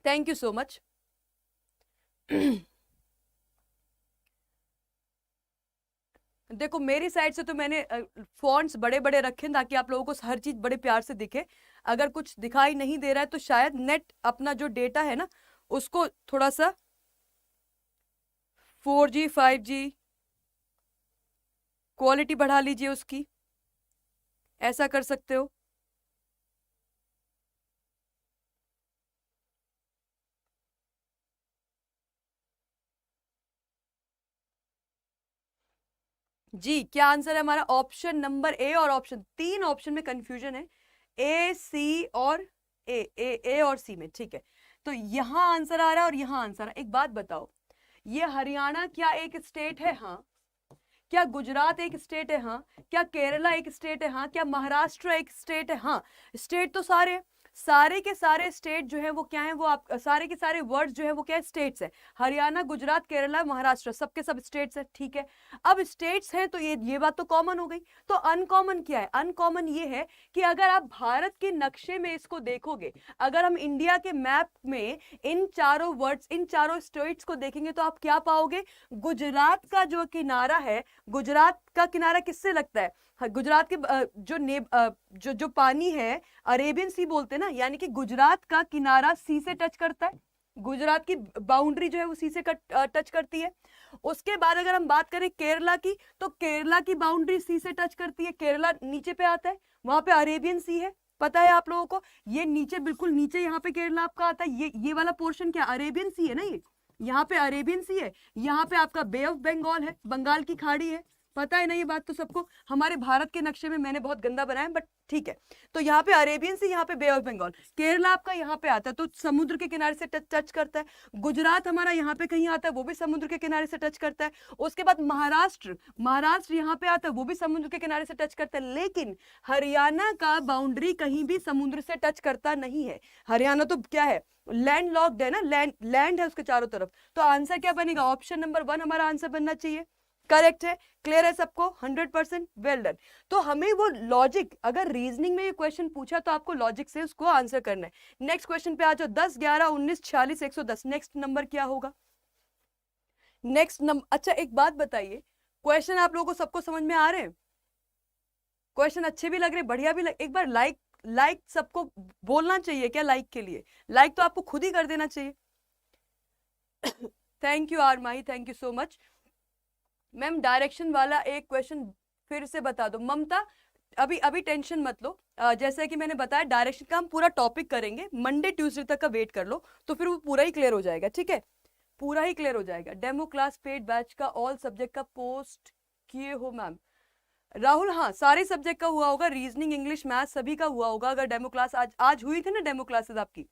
thank you so much. देखो मेरी साइड से तो मैंने फॉन्ट्स बड़े बड़े रखे हैं ताकि आप लोगों को हर चीज बड़े प्यार से दिखे। अगर कुछ दिखाई नहीं दे रहा है तो शायद नेट अपना जो डेटा है ना उसको थोड़ा सा 4G 5G क्वालिटी बढ़ा लीजिए उसकी, ऐसा कर सकते हो। जी, क्या आंसर है हमारा? ऑप्शन नंबर ए और ऑप्शन 3 ऑप्शन में कंफ्यूजन है, ए सी और ए और सी में। ठीक है, तो यहां आंसर आ रहा है और यहां आंसर आ रहा है। एक बात बताओ, ये हरियाणा क्या एक स्टेट है? हाँ। क्या गुजरात एक स्टेट है? हाँ। क्या केरला एक स्टेट है? हाँ। क्या महाराष्ट्र एक स्टेट है? हाँ। स्टेट तो सारे हैं। सारे के सारे स्टेट जो है वो क्या है, वो आप सारे के सारे वर्ड्स जो है वो क्या है, स्टेट्स है। हरियाणा, गुजरात, केरला, महाराष्ट्र, सबके सब स्टेट्स है, ठीक है। अब स्टेट्स हैं तो ये बात तो कॉमन हो गई। तो अनकॉमन क्या है? अनकॉमन ये है कि अगर आप भारत के नक्शे में इसको देखोगे, अगर हम इंडिया के मैप में इन चारों वर्ड्स, इन चारों स्टेट्स को देखेंगे तो आप क्या पाओगे? गुजरात का जो किनारा है, गुजरात का किनारा किससे लगता है? गुजरात के जो पानी है, अरेबियन सी बोलते हैं ना, यानी कि गुजरात का किनारा सी से टच करता है। गुजरात की बाउंड्री जो है वो सी से टच करती है। उसके बाद अगर हम बात करें केरला की, तो केरला की बाउंड्री सी से टच करती है। केरला नीचे पे आता है, वहां पे अरेबियन सी है, पता है आप लोगों को। ये नीचे, बिल्कुल नीचे यहाँ पे केरला आपका आता है। ये वाला पोर्शन क्या, अरेबियन सी है ना, ये यहाँ पे अरेबियन सी है। यहाँ पे आपका बे ऑफ बंगाल है, बंगाल की खाड़ी है। पता है ना ये बात तो सबको। हमारे भारत के नक्शे में मैंने बहुत गंदा बनाया, बट ठीक है। तो यहाँ पे अरेबियन सी, यहाँ पे बे ऑफ बंगाल। केरला आपका यहाँ पे आता है, तो समुद्र के किनारे से टच करता है। गुजरात हमारा यहाँ पे कहीं आता है, वो भी समुद्र के किनारे से टच करता है। उसके बाद महाराष्ट्र यहाँ पे आता है, वो भी समुद्र के किनारे से टच करता है। लेकिन हरियाणा का बाउंड्री कहीं भी समुद्र से टच करता नहीं है। हरियाणा तो क्या है, लैंड लॉक्ड है ना, लैंड है उसके चारों तरफ। तो आंसर क्या बनेगा? ऑप्शन नंबर 1 हमारा आंसर बनना चाहिए। करेक्ट है, क्लियर है सबको? 100% वेल डन। तो हमें वो लॉजिक, अगर रीजनिंग में ये क्वेश्चन पूछा तो आपको लॉजिक से उसको आंसर करना है। नेक्स्ट क्वेश्चन पे आ जाओ। 10, 11, 19, 46, 110, नेक्स्ट नंबर क्या होगा? नेक्स्ट नंबर, अच्छा एक बात बताइए, क्वेश्चन आप लोगों को सबको समझ में आ रहे हैं? क्वेश्चन अच्छे भी लग रहे, बढ़िया भी एक बार लाइक सबको बोलना चाहिए क्या? लाइक के लिए लाइक तो आपको खुद ही कर देना चाहिए। Thank you R Mahi, thank you so much. Ma'am direction वाला एक क्वेश्चन फिर से बता दो। ममता अभी टेंशन मत लो। जैसे कि मैंने बताया, डायरेक्शन का हम पूरा टॉपिक करेंगे, मंडे ट्यूसडे तक का वेट कर लो, तो फिर वो पूरा ही क्लियर हो जाएगा, ठीक है? पूरा ही क्लियर हो जाएगा। डेमो क्लास पेड बैच का ऑल सब्जेक्ट का पोस्ट किए हो मैम? राहुल, हाँ सारे सब्जेक्ट का हुआ होगा, रीजनिंग, इंग्लिश, मैथ सभी का हुआ होगा। अगर डेमो क्लास आज हुई थी ना, डेमो क्लासेस आपकी।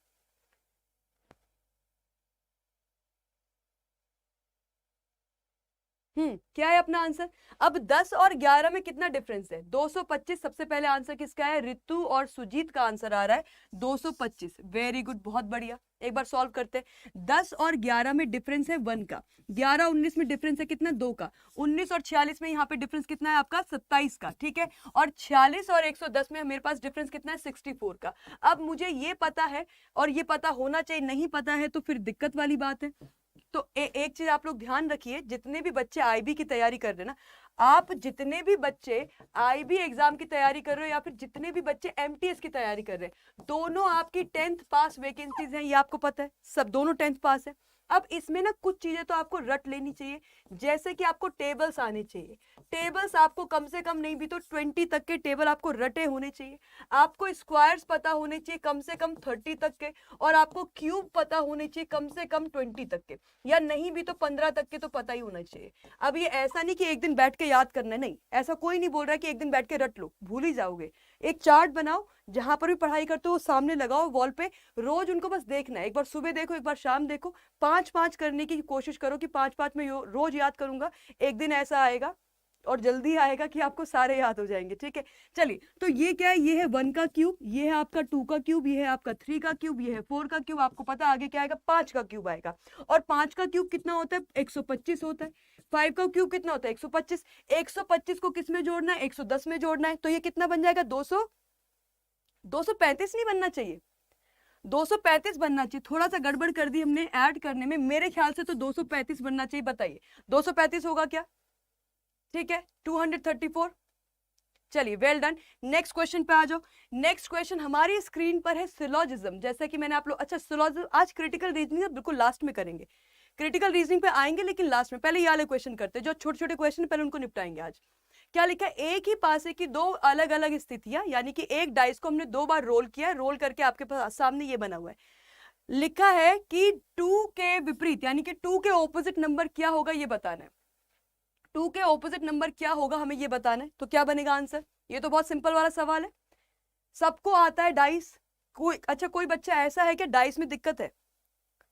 क्या है अपना आंसर? अब 10 और 11 में कितना डिफरेंस है? 225। सबसे पहले आंसर किसका है? रितु और सुजीत का आंसर आ रहा है 225। वेरी गुड, बहुत बढ़िया। एक बार सॉल्व करते हैं। 10 और 11 में डिफरेंस है 1 का। 11, 19 में डिफरेंस है कितना? 2 का। 19 और 46 में यहाँ पे डिफरेंस कितना है आपका? 27 का, ठीक है। और 46 और 110 में मेरे पास डिफरेंस कितना है? 64 का। अब मुझे ये पता है और ये पता होना चाहिए, नहीं पता है तो फिर दिक्कत वाली बात है। तो एक चीज आप लोग ध्यान रखिए, जितने भी बच्चे आईबी की तैयारी कर रहे हैं ना, आप जितने भी बच्चे आईबी एग्जाम की तैयारी कर रहे हो या फिर जितने भी बच्चे एमटीएस की तैयारी कर रहे हैं, दोनों आपकी 10th पास वैकेंसीज हैं, ये आपको पता है, सब दोनों 10th पास है। अब इसमें ना कुछ चीजें तो आपको रट लेनी चाहिए, जैसे कि आपको टेबल्स आने चाहिए। टेबल्स आपको कम से कम नहीं भी तो 20 तक के टेबल आपको रटे होने चाहिए। आपको स्क्वायर्स पता होने चाहिए कम से कम 30 तक के, और आपको क्यूब पता होने चाहिए कम से कम 20 तक के, या नहीं भी तो 15 तक के तो पता ही होना चाहिए। अब ये ऐसा नहीं कि एक दिन बैठ के याद करना है, नहीं, ऐसा कोई नहीं बोल रहा है कि एक दिन बैठ के रट लो, भूल ही जाओगे। एक चार्ट बनाओ, जहां पर भी पढ़ाई करते हो सामने लगाओ वॉल पे, रोज उनको बस देखना है। एक बार सुबह देखो, एक बार शाम देखो, 5-5 करने की कोशिश करो कि 5-5 में रोज याद करूंगा। एक दिन ऐसा आएगा और जल्दी आएगा कि आपको सारे याद हो जाएंगे, ठीक है? चलिए, तो ये क्या है? ये है 1 का क्यूब, ये है आपका 2 का क्यूब, ये है आपका 3 का क्यूब, ये है 4 का क्यूब। आपको पता आगे क्या आएगा? 5 का क्यूब आएगा। और 5 का क्यूब कितना होता है? 125 होता है। 5 का क्यूब कितना होता है? 125। 125 को किस में जोड़ना है? 110 में जोड़ना है। तो ये कितना बन जाएगा? 235 नहीं बनना चाहिए, 235 बनना चाहिए। थोड़ा सा गड़बड़ कर दी हमने ऐड करने में, मेरे ख्याल से तो 235 बनना चाहिए। बताइए 235 होगा क्या? ठीक है, 234। चलिए, वेल डन। नेक्स्ट क्वेश्चन पे आ जाओ। नेक्स्ट क्वेश्चन हमारी स्क्रीन पर है सिलोजिज्म। जैसा कि मैंने आप लोग, अच्छा सिलोजिज्म आज क्रिटिकल रीजनिंग बिल्कुल लास्ट में करेंगे, क्रिटिकल रीजनिंग पे आएंगे लेकिन लास्ट में। पहले ये वाले क्वेश्चन करते हैं, जो छोटे छोटे क्वेश्चन पहले उनको निपटाएंगे आज। क्या लिखा है? एक ही पासे की दो अलग अलग स्थितियां, यानी कि एक डाइस को हमने 2 बार रोल किया, रोल करके आपके पास सामने ये बना हुआ है। लिखा है कि 2 के विपरीत, यानी कि 2 के ऑपोजिट नंबर क्या होगा ये बताना है। 2 के ऑपोजिट नंबर क्या होगा हमें ये बताना है। तो क्या बनेगा आंसर? ये तो बहुत सिंपल वाला सवाल है, सबको आता है डाइस। कोई बच्चा ऐसा है कि डाइस में दिक्कत है?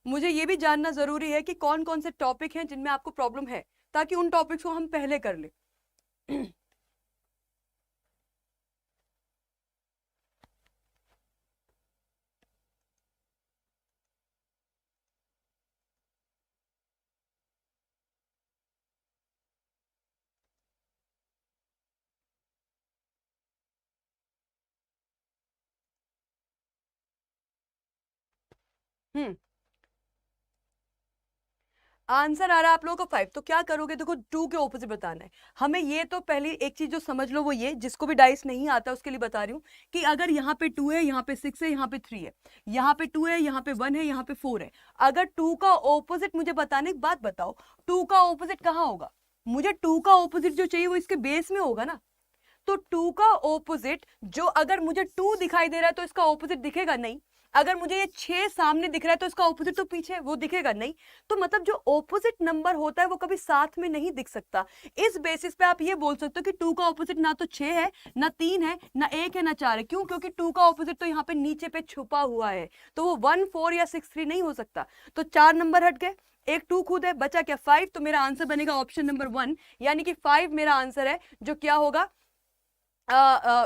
मुझे ये भी जानना जरूरी है कि कौन कौन से टॉपिक हैं जिनमें आपको प्रॉब्लम है, ताकि उन टॉपिक्स को हम पहले कर ले। आंसर आ रहा है आप लोगों का 5। तो क्या करोगे, देखो 2 के ऑपोजिट बताना है हमें। ये तो पहली एक चीज जो समझ लो वो ये, जिसको भी डाइस नहीं आता उसके लिए बता रही हूँ कि अगर यहाँ पे 2 है, यहाँ पे 6 है, यहाँ पे 3 है, यहाँ पे 2 है, यहाँ पे 1 है, यहाँ पे 4 है, अगर 2 का ऑपोजिट मुझे बताने की बात बताओ, 2 का ऑपोजिट कहाँ होगा? मुझे 2 का ऑपोजिट जो चाहिए वो इसके बेस में होगा ना। तो 2 का ऑपोजिट जो, अगर मुझे 2 दिखाई दे रहा है तो इसका ऑपोजिट दिखेगा नहीं। अगर मुझे ये 6 सामने दिख रहा है तो इसका ऑपोजिट तो पीछे, वो दिखेगा नहीं। तो मतलब जो ऑपोजिट नंबर होता है वो कभी साथ में नहीं दिख सकता। इस बेसिस पे आप ये बोल सकते हो कि 2 का ऑपोजिट ना तो 6 है, ना 3 है, ना 1 है, ना 4 है। क्यों? क्योंकि 2 का ऑपोजिट तो यहाँ पे नीचे पे छुपा हुआ है, तो वो 1, 4 या 6, 3 नहीं हो सकता। तो 4 नंबर हट गए, एक 2 खुद है, बचा क्या? 5। तो मेरा आंसर बनेगा ऑप्शन नंबर 1, यानी कि 5 मेरा आंसर है, जो क्या होगा,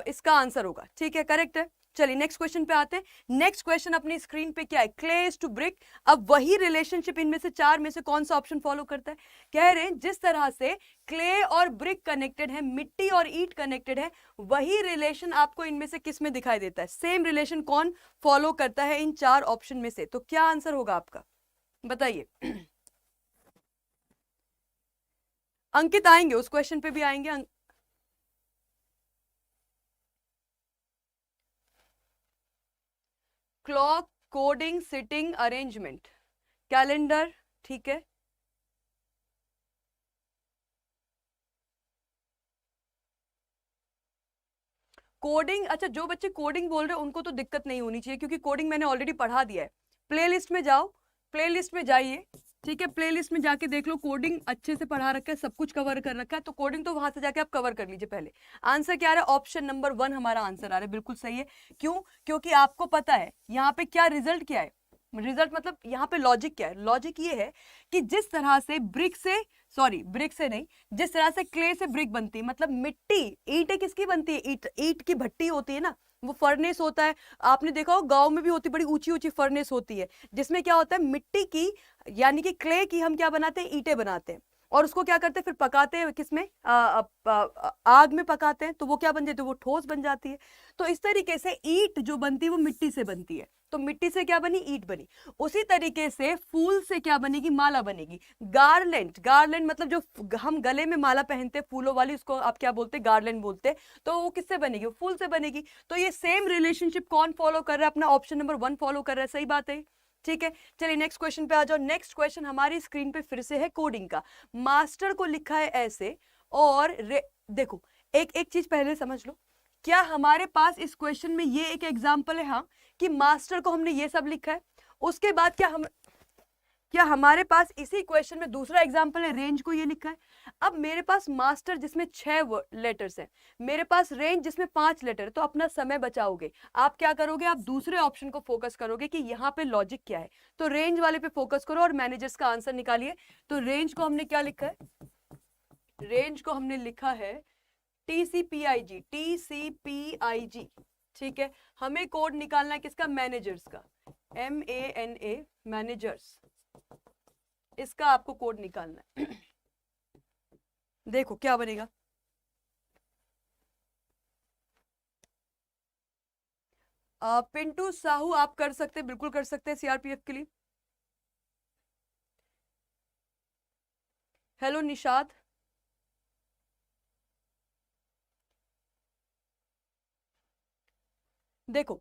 इसका आंसर होगा। ठीक है, करेक्ट है। चलिए नेक्स्ट क्वेश्चन पे आते हैं। नेक्स्ट क्वेश्चन अपनी स्क्रीन पे क्या है? Clay is to brick. अब वही रिलेशनशिप इनमें से 4 में से कौन सा ऑप्शन फॉलो करता है? कह रहे हैं जिस तरह से क्ले और ब्रिक कनेक्टेड है, मिट्टी और ईंट कनेक्टेड है, वही रिलेशन आपको इनमें से किस में दिखाई देता है? सेम रिलेशन कौन फॉलो करता है इन 4 ऑप्शन में से? तो क्या आंसर होगा आपका, बताइए। अंकित आएंगे, उस क्वेश्चन पे भी आएंगे। Clock, coding, sitting, arrangement, calendar, ठीक है। कोडिंग, अच्छा जो बच्चे कोडिंग बोल रहे हैं उनको तो दिक्कत नहीं होनी चाहिए, क्योंकि कोडिंग मैंने ऑलरेडी पढ़ा दिया है। प्लेलिस्ट में जाओ, प्लेलिस्ट में जाइए, ठीक है, प्लेलिस्ट में जाके देख लो, कोडिंग अच्छे से पढ़ा रखा है, सब कुछ कवर कर रखा है, तो कोडिंग तो वहां से जाके आप कवर कर लीजिए पहले। आंसर क्या आ रहा है? ऑप्शन नंबर 1 हमारा आंसर आ रहा है, बिल्कुल सही है। क्यों? क्योंकि आपको पता है यहाँ पे क्या रिजल्ट क्या है। रिजल्ट मतलब यहाँ पे लॉजिक क्या है? लॉजिक ये है कि जिस तरह से ब्रिक से, सॉरी ब्रिक से नहीं, जिस तरह से क्ले से ब्रिक बनती है, मतलब मिट्टी, ईंट किसकी बनती है? ईंट, ईंट की भट्टी होती है ना, वो फर्नेस होता है। आपने देखा हो गांव में भी होती, बड़ी ऊंची ऊंची फर्नेस होती है, जिसमें क्या होता है, मिट्टी की यानी कि क्ले की हम क्या बनाते हैं? ईंटें बनाते हैं, और उसको क्या करते हैं फिर? पकाते हैं किसमें? आग में पकाते हैं, तो वो क्या बन जाती है? वो ठोस बन जाती है। तो इस तरीके से ईंट जो बनती है वो मिट्टी से बनती है, तो मिट्टी से क्या बनी? ईंट बनी। उसी तरीके से फूल से क्या बनेगी? माला बनेगी। गार्लैंड, गार्लैंड मतलब जो हम गले में माला पहनते हैं फूलों वाली, उसको आप क्या बोलते हैं? गार्लैंड बोलते हैं। तो वो किससे बनेगी? वो फूल से बनेगी। तो ये सेम रिलेशनशिप कौन फॉलो कर रहा है? अपना ऑप्शन नंबर 1 फॉलो कर रहा है, सही बात है। ठीक है, चलिए नेक्स्ट क्वेश्चन पे आ जाओ। नेक्स्ट क्वेश्चन हमारी स्क्रीन पे फिर से है कोडिंग का। मास्टर को लिखा है ऐसे, और देखो एक एक चीज पहले समझ लो, क्या हमारे पास इस क्वेश्चन में ये एक एग्जांपल है, हाँ, कि मास्टर को हमने ये सब लिखा है। उसके बाद क्या हमारे पास इसी क्वेश्चन में दूसरा एग्जांपल है, रेंज को ये लिखा है। अब मेरे पास मास्टर जिसमें 6 लेटर्स हैं, मेरे पास रेंज जिसमें 5 लेटर है, तो अपना समय बचाओगे। आप क्या करोगे? आप दूसरे ऑप्शन को फोकस करोगे कि यहाँ पे लॉजिक क्या है। तो रेंज वाले पे फोकस करो और मैनेजर्स का आंसर निकालिए। तो रेंज को हमने क्या लिखा है? रेंज को हमने लिखा है TCPIG, TCPIG। ठीक है, हमें कोड निकालना है किसका? मैनेजर्स का, MANA, मैनेजर्स, इसका आपको कोड निकालना है। देखो क्या बनेगा। पिंटू साहू आप कर सकते हैं, बिल्कुल कर सकते हैं CRPF के लिए। हेलो निशाद, देखो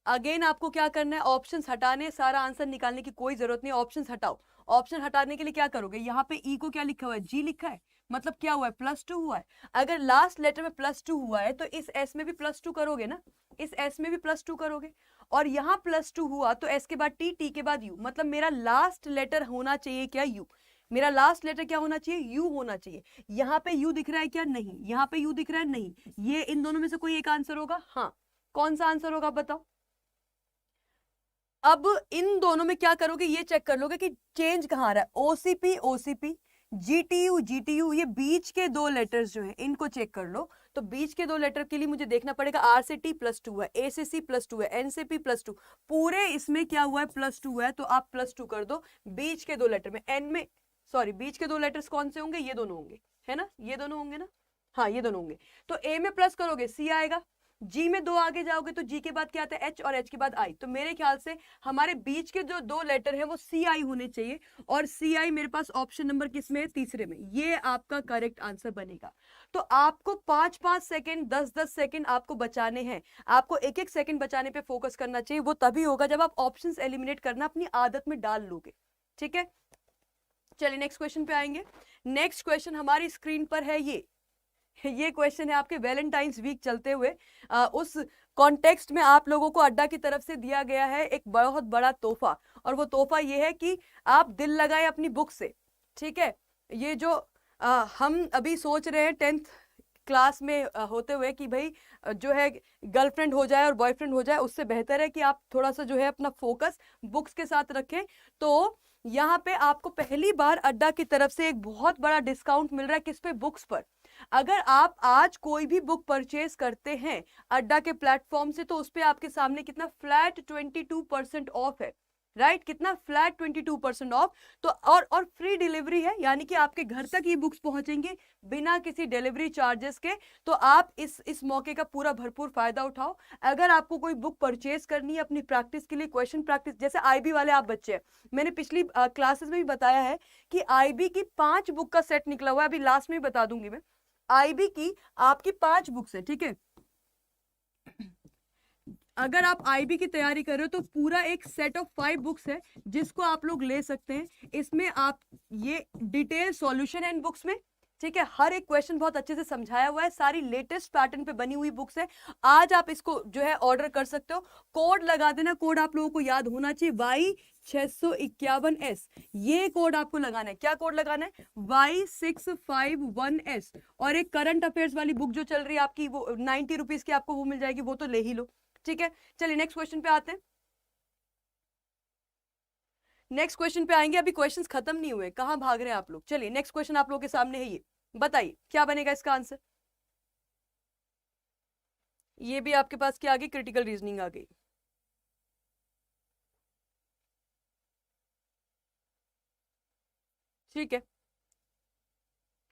अगेन आपको क्या करना है? ऑप्शंस हटाने, सारा आंसर निकालने की कोई जरूरत नहीं, ऑप्शंस हटाओ। ऑप्शन हटाने के लिए क्या करोगे? यहाँ पे ई को क्या लिखा हुआ है? जी लिखा है, मतलब क्या हुआ है? +2 हुआ है। अगर लास्ट लेटर में +2 हुआ है तो इस एस में भी +2 करोगे ना, इस एस में भी +2 करोगे। और यहाँ +2 हुआ तो एस के बाद टी, टी के बाद यू, मतलब मेरा लास्ट लेटर होना चाहिए क्या? यू। मेरा लास्ट लेटर क्या होना चाहिए? यू होना चाहिए। यहाँ पे यू दिख रहा है क्या? नहीं। यहाँ पे यू दिख रहा है? नहीं। ये इन दोनों में से कोई एक आंसर होगा, हाँ। कौन सा आंसर होगा बताओ? अब इन दोनों में क्या करोगे? ये चेक कर लोगे कि चेंज कहां आ रहा है। ओसीपी, ओसीपी, जीटीयू, जीटीयू, ये बीच के 2 लेटर्स जो हैं इनको चेक कर लो। तो बीच के 2 लेटर के लिए मुझे देखना पड़ेगा, आर से टी +2 है, ए से सी +2 है, एन से पी +2, पूरे इसमें क्या हुआ है? +2 है, तो आप +2 कर दो बीच के 2 लेटर में। एन में, सॉरी, बीच के 2 लेटर्स कौन से होंगे? ये दोनों होंगे, है ना, ये दोनों होंगे ना, हाँ ये दोनों होंगे। तो ए में प्लस करोगे सी आएगा, जी में 2 आगे जाओगे तो जी के बाद क्या आता है एच और एच के बाद आई। तो मेरे ख्याल से हमारे बीच के जो 2 लेटर है वो सी आई होने चाहिए, और सी आई मेरे पास ऑप्शन नंबर किस में है, तीसरे में। ये आपका करेक्ट आंसर बनेगा। तो आपको 5-5 सेकंड 10-10 सेकंड आपको बचाने हैं, आपको 1-1 सेकंड बचाने पे फोकस करना चाहिए। वो तभी होगा जब आप ऑप्शंस एलिमिनेट करना अपनी आदत में डाल लोगे। ठीक है, चलिए नेक्स्ट क्वेश्चन पे आएंगे। नेक्स्ट क्वेश्चन हमारी स्क्रीन पर है ये क्वेश्चन है आपके वैलेंटाइंस वीक चलते हुए उस कॉन्टेक्स्ट में आप लोगों को अड्डा की तरफ से दिया गया है एक बहुत बड़ा तोहफा, और वो तोहफा ये है कि आप दिल लगाए अपनी बुक से। ठीक है, ये जो हम अभी सोच रहे हैं 10th क्लास में होते हुए कि भाई जो है गर्लफ्रेंड हो जाए और बॉयफ्रेंड हो जाए, उससे बेहतर है कि आप थोड़ा सा जो है अपना फोकस बुक्स के साथ रखें। तो यहाँ पे आपको पहली बार अड्डा की तरफ से एक बहुत बड़ा डिस्काउंट मिल रहा है, किस पे, बुक्स पर। अगर आप आज कोई भी बुक परचेज करते हैं अड्डा के प्लेटफॉर्म से, तो उस पे आपके सामने कितना फ्लैट 22% ऑफ है, राइट कितना फ्लैट 22% ऑफ। तो और फ्री डिलीवरी है, यानी कि आपके घर तक ये बुक्स पहुंचेंगे बिना किसी डिलीवरी चार्जेस के। तो आप इस मौके का पूरा भरपूर फायदा उठाओ। अगर आपको कोई बुक परचेज करनी है अपनी प्रैक्टिस के लिए, क्वेश्चन प्रैक्टिस, जैसे आईबी वाले आप बच्चे हैं, मैंने पिछली क्लासेस में भी बताया है कि आईबी की 5 बुक का सेट निकला हुआ है, अभी लास्ट में बता दूंगी मैं। आईबी की आपकी 5 बुक्स है, ठीक है। अगर आप आईबी की तैयारी कर रहे हो तो पूरा एक सेट ऑफ 5 बुक्स है जिसको आप लोग ले सकते हैं। इसमें आप ये डिटेल सॉल्यूशन है इन बुक्स में, ठीक है। हर एक क्वेश्चन बहुत अच्छे से समझाया हुआ है, सारी लेटेस्ट पैटर्न पे बनी हुई बुक्स है। आज आप इसको जो है ऑर्डर कर सकते हो। कोड लगा देना, कोड आप लोगों को याद होना चाहिए, Y651S। ये कोड आपको लगाना है। क्या कोड लगाना है? Y651S। और एक करंट अफेयर्स वाली बुक जो चल रही है आपकी, वो 90 रुपीज की आपको वो मिल जाएगी, वो तो ले ही लो, ठीक है। चलिए नेक्स्ट क्वेश्चन पे आते हैं। नेक्स्ट क्वेश्चन पे आएंगे, अभी क्वेश्चंस खत्म नहीं हुए, कहां भाग रहे हैं आप लोग। चलिए नेक्स्ट क्वेश्चन आप लोगों के सामने है, ये बताइए क्या बनेगा इसका आंसर। ये भी आपके पास क्या आ गई, क्रिटिकल रीजनिंग आ गई। ठीक है,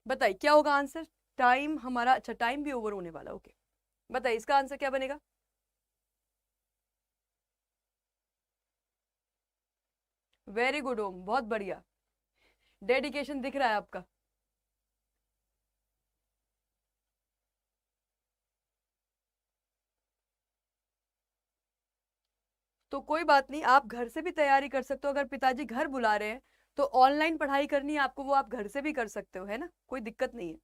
बताइए क्या होगा आंसर। टाइम हमारा, अच्छा टाइम भी ओवर होने वाला, ओके। बताइए इसका आंसर क्या बनेगा। वेरी गुड ओम, बहुत बढ़िया, डेडिकेशन दिख रहा है आपका। तो कोई बात नहीं, आप घर से भी तैयारी कर सकते हो। अगर पिताजी घर बुला रहे हैं तो ऑनलाइन पढ़ाई करनी है आपको, वो आप घर से भी कर सकते हो, है ना, कोई दिक्कत नहीं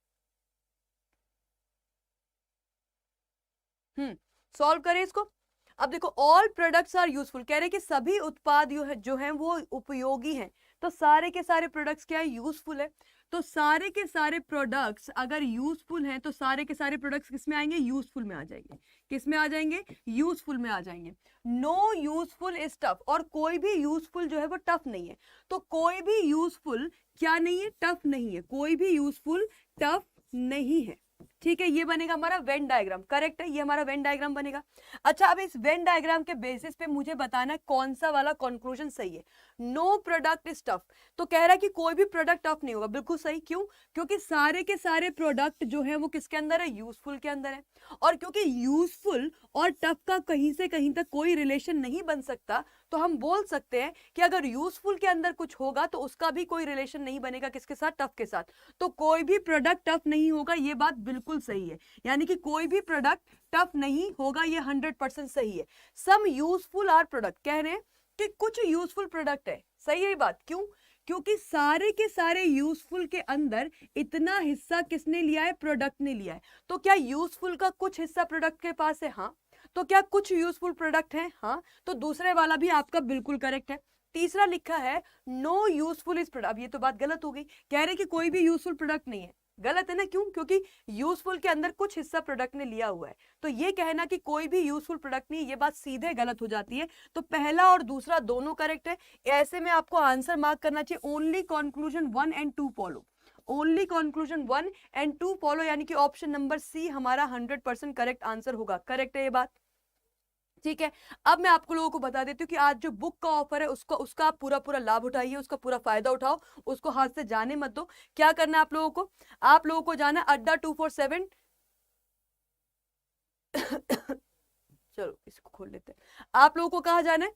है। सॉल्व करें इसको। अब देखो, ऑल प्रोडक्ट्स आर यूजफुल, कह रहे हैं कि सभी उत्पाद जो हैं वो उपयोगी हैं। तो सारे के सारे प्रोडक्ट्स क्या है, यूजफुल है। तो सारे के सारे प्रोडक्ट्स अगर यूजफुल हैं तो सारे के सारे प्रोडक्ट्स किस में आएंगे, यूजफुल में आ जाएंगे। किस में आ जाएंगे, यूजफुल में आ जाएंगे। नो यूजफुल इज टफ, और कोई भी यूजफुल जो है वो टफ नहीं है। तो कोई भी यूजफुल क्या नहीं है, टफ नहीं है। कोई भी यूजफुल टफ नहीं है, ठीक है। ये बनेगा हमारा वेन डायग्राम, करेक्ट है, ये हमारा वेन डायग्राम बनेगा। अच्छा, अब इस वेन डायग्राम के बेसिस पे मुझे बताना है कौन सा वाला कंक्लूजन सही है। नो प्रोडक्ट इज टफ, तो कह रहा है कि कोई भी प्रोडक्ट टफ नहीं होगा, बिल्कुल सही। क्यों? क्योंकि सारे के सारे प्रोडक्ट जो है वो किसके अंदर है, यूजफुल के अंदर है। और क्योंकि यूजफुल और टफ का कहीं से कहीं तक कोई रिलेशन नहीं बन सकता, तो हम बोल सकते हैं कि अगर यूजफुल के अंदर कुछ होगा तो उसका भी कोई रिलेशन नहीं बनेगा किसके साथ, टफ के साथ। तो कोई भी प्रोडक्ट टफ नहीं होगा, ये बात बिल्कुल सही है। यानी कि कोई भी प्रोडक्ट टफ नहीं होगा, ये 100% सही है। सम यूजफुल आर प्रोडक्ट, कह रहे हैं कि कुछ यूजफुल प्रोडक्ट है, सही है बात। क्यों? क्योंकि सारे के सारे यूजफुल के अंदर इतना हिस्सा किसने लिया है, प्रोडक्ट ने लिया है। तो क्या यूजफुल का कुछ हिस्सा प्रोडक्ट के पास है, हाँ। तो क्या कुछ यूजफुल प्रोडक्ट है, हाँ। तो दूसरे वाला भी आपका बिल्कुल करेक्ट है। तीसरा लिखा है नो यूजफुल इज प्रोडक्ट, अब ये तो बात गलत हो गई, कह रहे कि कोई भी यूजफुल प्रोडक्ट नहीं है, गलत है ना। क्यों? क्योंकि यूजफुल के अंदर कुछ हिस्सा प्रोडक्ट ने लिया हुआ है। तो ये कहना कि कोई भी यूजफुल प्रोडक्ट नहीं, ये बात सीधे गलत हो जाती है। तो पहला और दूसरा दोनों करेक्ट है। ऐसे में आपको आंसर मार्क करना चाहिए only conclusion 1 and 2 follow, only conclusion 1 and 2 follow, यानी कि ऑप्शन नंबर सी हमारा 100% करेक्ट आंसर होगा। करेक्ट है ये बात, ठीक है। अब मैं आपको लोगों को बता देती हूँ कि आज जो बुक का ऑफर है उसका आप पूरा पूरा लाभ उठाइए, उसका पूरा फायदा उठाओ, उसको हाथ से जाने मत दो। क्या करना है आप लोगों को जाना अड्डा 247 चलो इसको खोल लेते हैं। आप लोगों को कहाँ जाना है?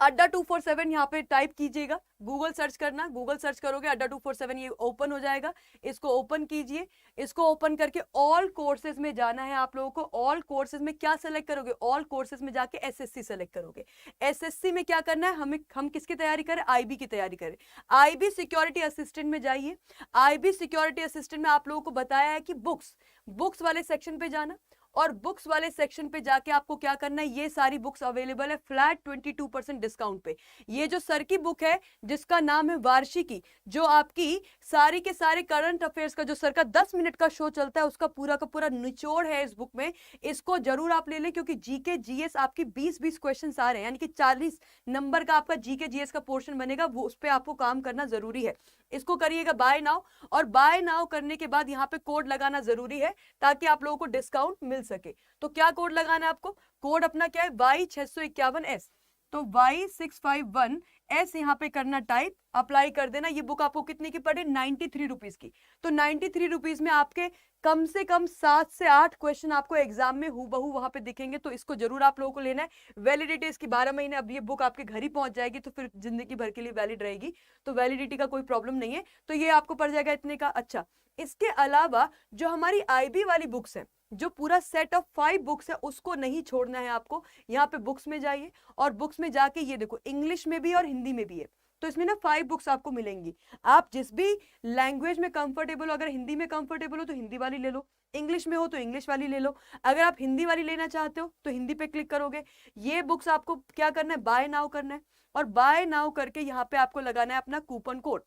अड्डा 247 यहाँ पे टाइप कीजिएगा, गूगल सर्च करना, गूगल सर्च करोगे अड्डा 247 ये ओपन हो जाएगा। इसको ओपन कीजिए, इसको ओपन करके ऑल कोर्सेज में जाना है आप लोगों को। ऑल कोर्सेज में क्या सेलेक्ट करोगे? ऑल कोर्सेज में जाके एसएससी सेलेक्ट करोगे। एसएससी में क्या करना है? हम किसकी तैयारी करें? आईबी की तैयारी करें। आईबी सिक्योरिटी असिस्टेंट में जाइए। आईबी सिक्योरिटी असिस्टेंट में आप लोगों को बताया है कि बुक्स वाले सेक्शन पे जाना, और बुक्स वाले सेक्शन पे जाके आपको क्या करना है? ये सारी बुक्स अवेलेबल है फ्लैट 22% डिस्काउंट पे। ये जो सर की बुक है जिसका नाम है वार्षिकी, जो आपकी सारी के सारे करंट अफेयर्स का जो सर का 10 मिनट का शो चलता है उसका पूरा का पूरा निचोड़ है इस बुक में। इसको जरूर आप ले लें, क्योंकि जीके जीएस आपकी 20-20 क्वेश्चन आ रहे हैं, यानी कि 40 नंबर का आपका जीके जीएस का पोर्शन बनेगा, वो उस पर आपको काम करना जरूरी है। इसको करिएगा बाय नाउ, और बाय नाउ करने के बाद यहाँ पे कोड लगाना जरूरी है ताकि आप लोगों को डिस्काउंट मिल सके। तो क्या कोड लगाना है आपको? कोड अपना क्या है? Y651S। तो Y651S यहाँ पे करना टाइप, अप्लाई कर देना। ये बुक आपको कितने की पड़े? 93 रुपीज की। तो 93 रुपीज में आपके कम से कम 7 से 8 क्वेश्चन आपको एग्जाम में हूबहू वहां पे दिखेंगे। तो इसको जरूर आप लोगों को लेना है। वैलिडिटी इसकी 12 महीने। अब ये बुक आपके घर ही पहुंच जाएगी तो फिर जिंदगी भर के लिए वैलिड रहेगी, तो वैलिडिटी का कोई प्रॉब्लम नहीं है। तो ये आपको पड़ जाएगा इतने का। अच्छा, इसके अलावा जो हमारी आईबी वाली बुक्स है, जो पूरा सेट ऑफ 5 बुक्स है, उसको नहीं छोड़ना है आपको। यहाँ पे बुक्स में जाइए, और बुक्स में जाके ये देखो इंग्लिश में भी और हिंदी में भी है। तो इसमें ना 5 बुक्स आपको मिलेंगी। आप जिस भी लैंग्वेज में कंफर्टेबल हो, अगर हिंदी में कंफर्टेबल हो तो हिंदी वाली ले लो, इंग्लिश में हो तो इंग्लिश वाली ले लो। अगर आप हिंदी वाली लेना चाहते हो तो हिंदी पे क्लिक करोगे। ये बुक्स आपको क्या करना है? बाय नाउ करना है, और बाय नाउ करके यहाँ पे आपको लगाना है अपना कूपन कोड।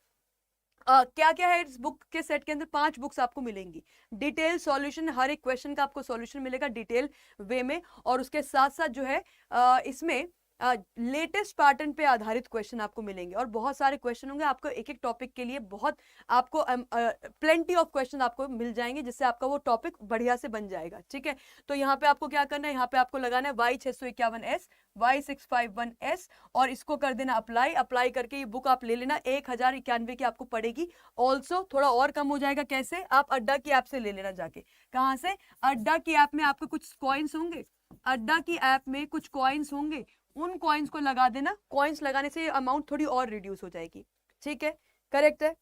क्या क्या है इस बुक के सेट के अंदर? 5 बुक्स आपको मिलेंगी। डिटेल सॉल्यूशन, हर एक क्वेश्चन का आपको सॉल्यूशन मिलेगा डिटेल वे में, और उसके साथ साथ जो है इसमें लेटेस्ट पैटर्न पे आधारित क्वेश्चन आपको मिलेंगे, और बहुत सारे क्वेश्चन होंगे आपको एक एक टॉपिक के लिए। बहुत आपको प्लेंटी ऑफ क्वेश्चन आपको मिल जाएंगे, जिससे आपका वो टॉपिक बढ़िया से बन जाएगा। ठीक है, तो यहाँ पे आपको क्या करना है? यहाँ पे आपको लगाना है Y651S, Y651S, और इसको कर देना अप्लाई। अप्लाई करके ये बुक आप ले लेना। 1091 की आपको पड़ेगी। ऑल्सो थोड़ा और कम हो जाएगा। कैसे? आप अड्डा की ऐप से ले लेना जाके। कहाँ से? अड्डा की ऐप में आपके कुछ कॉइन्स होंगे, अड्डा की ऐप में कुछ कॉइन्स होंगे, उन कॉइन्स को लगा देना। कॉइन्स लगाने से अमाउंट थोड़ी और रिड्यूस हो जाएगी। ठीक है, करेक्ट है।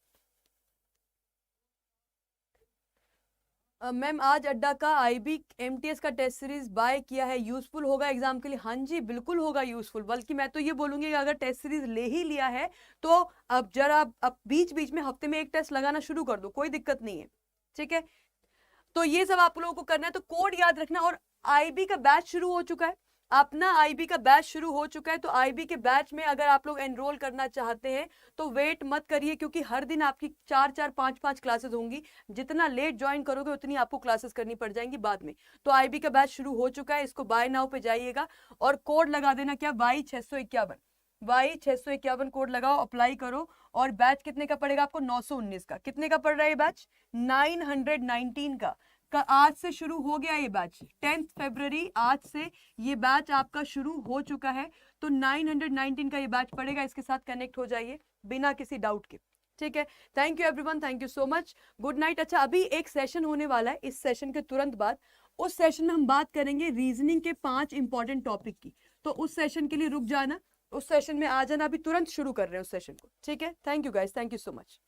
मैम आज अड्डा का आईबी एमटीएस का टेस्ट सीरीज बाय किया है, यूजफुल होगा एग्जाम के लिए? हाँ जी बिल्कुल होगा यूजफुल। बल्कि मैं तो ये बोलूंगी कि अगर टेस्ट सीरीज ले ही लिया है तो अब जरा अब बीच बीच में हफ्ते में एक टेस्ट लगाना शुरू कर दो, कोई दिक्कत नहीं है। ठीक है, तो ये सब आप लोगों को करना है। तो कोड याद रखना। और आईबी का बैच शुरू हो चुका है, अपना आईबी का बैच शुरू हो चुका है। तो आईबी के बैच में अगर आप लोग एनरोल करना चाहते हैं तो वेट मत करिए, क्योंकि हर दिन आपकी 4-4, 5-5 क्लासेस होंगी। जितना लेट ज्वाइन करोगे उतनी आपको क्लासेस करनी पड़ जाएंगी बाद में। तो आईबी का बैच शुरू हो चुका है, इसको बाय नाउ पे जाइएगा और कोड लगा देना। क्या? Y651, Y651 कोड लगाओ, अप्लाई करो। और बैच कितने का पड़ेगा आपको? 919 का। कितने का पड़ रहा है ये बैच? 919 का। आज से शुरू हो गया ये बैच, 10 फरवरी आज से ये बैच आपका शुरू हो चुका है। तो 919 का ये बैच पड़ेगा। इसके साथ कनेक्ट हो जाइए बिना किसी डाउट के। ठीक है, thank you everyone, thank you so much, good night. अच्छा, अभी एक सेशन होने वाला है, इस सेशन के तुरंत बाद उस सेशन में हम बात करेंगे रीजनिंग के 5 इंपॉर्टेंट टॉपिक की। तो उस सेशन के लिए रुक जाना, उस सेशन में आ जाना। अभी तुरंत शुरू कर रहे हैं उस सेशन को। ठीक है, thank you guys, thank you so much.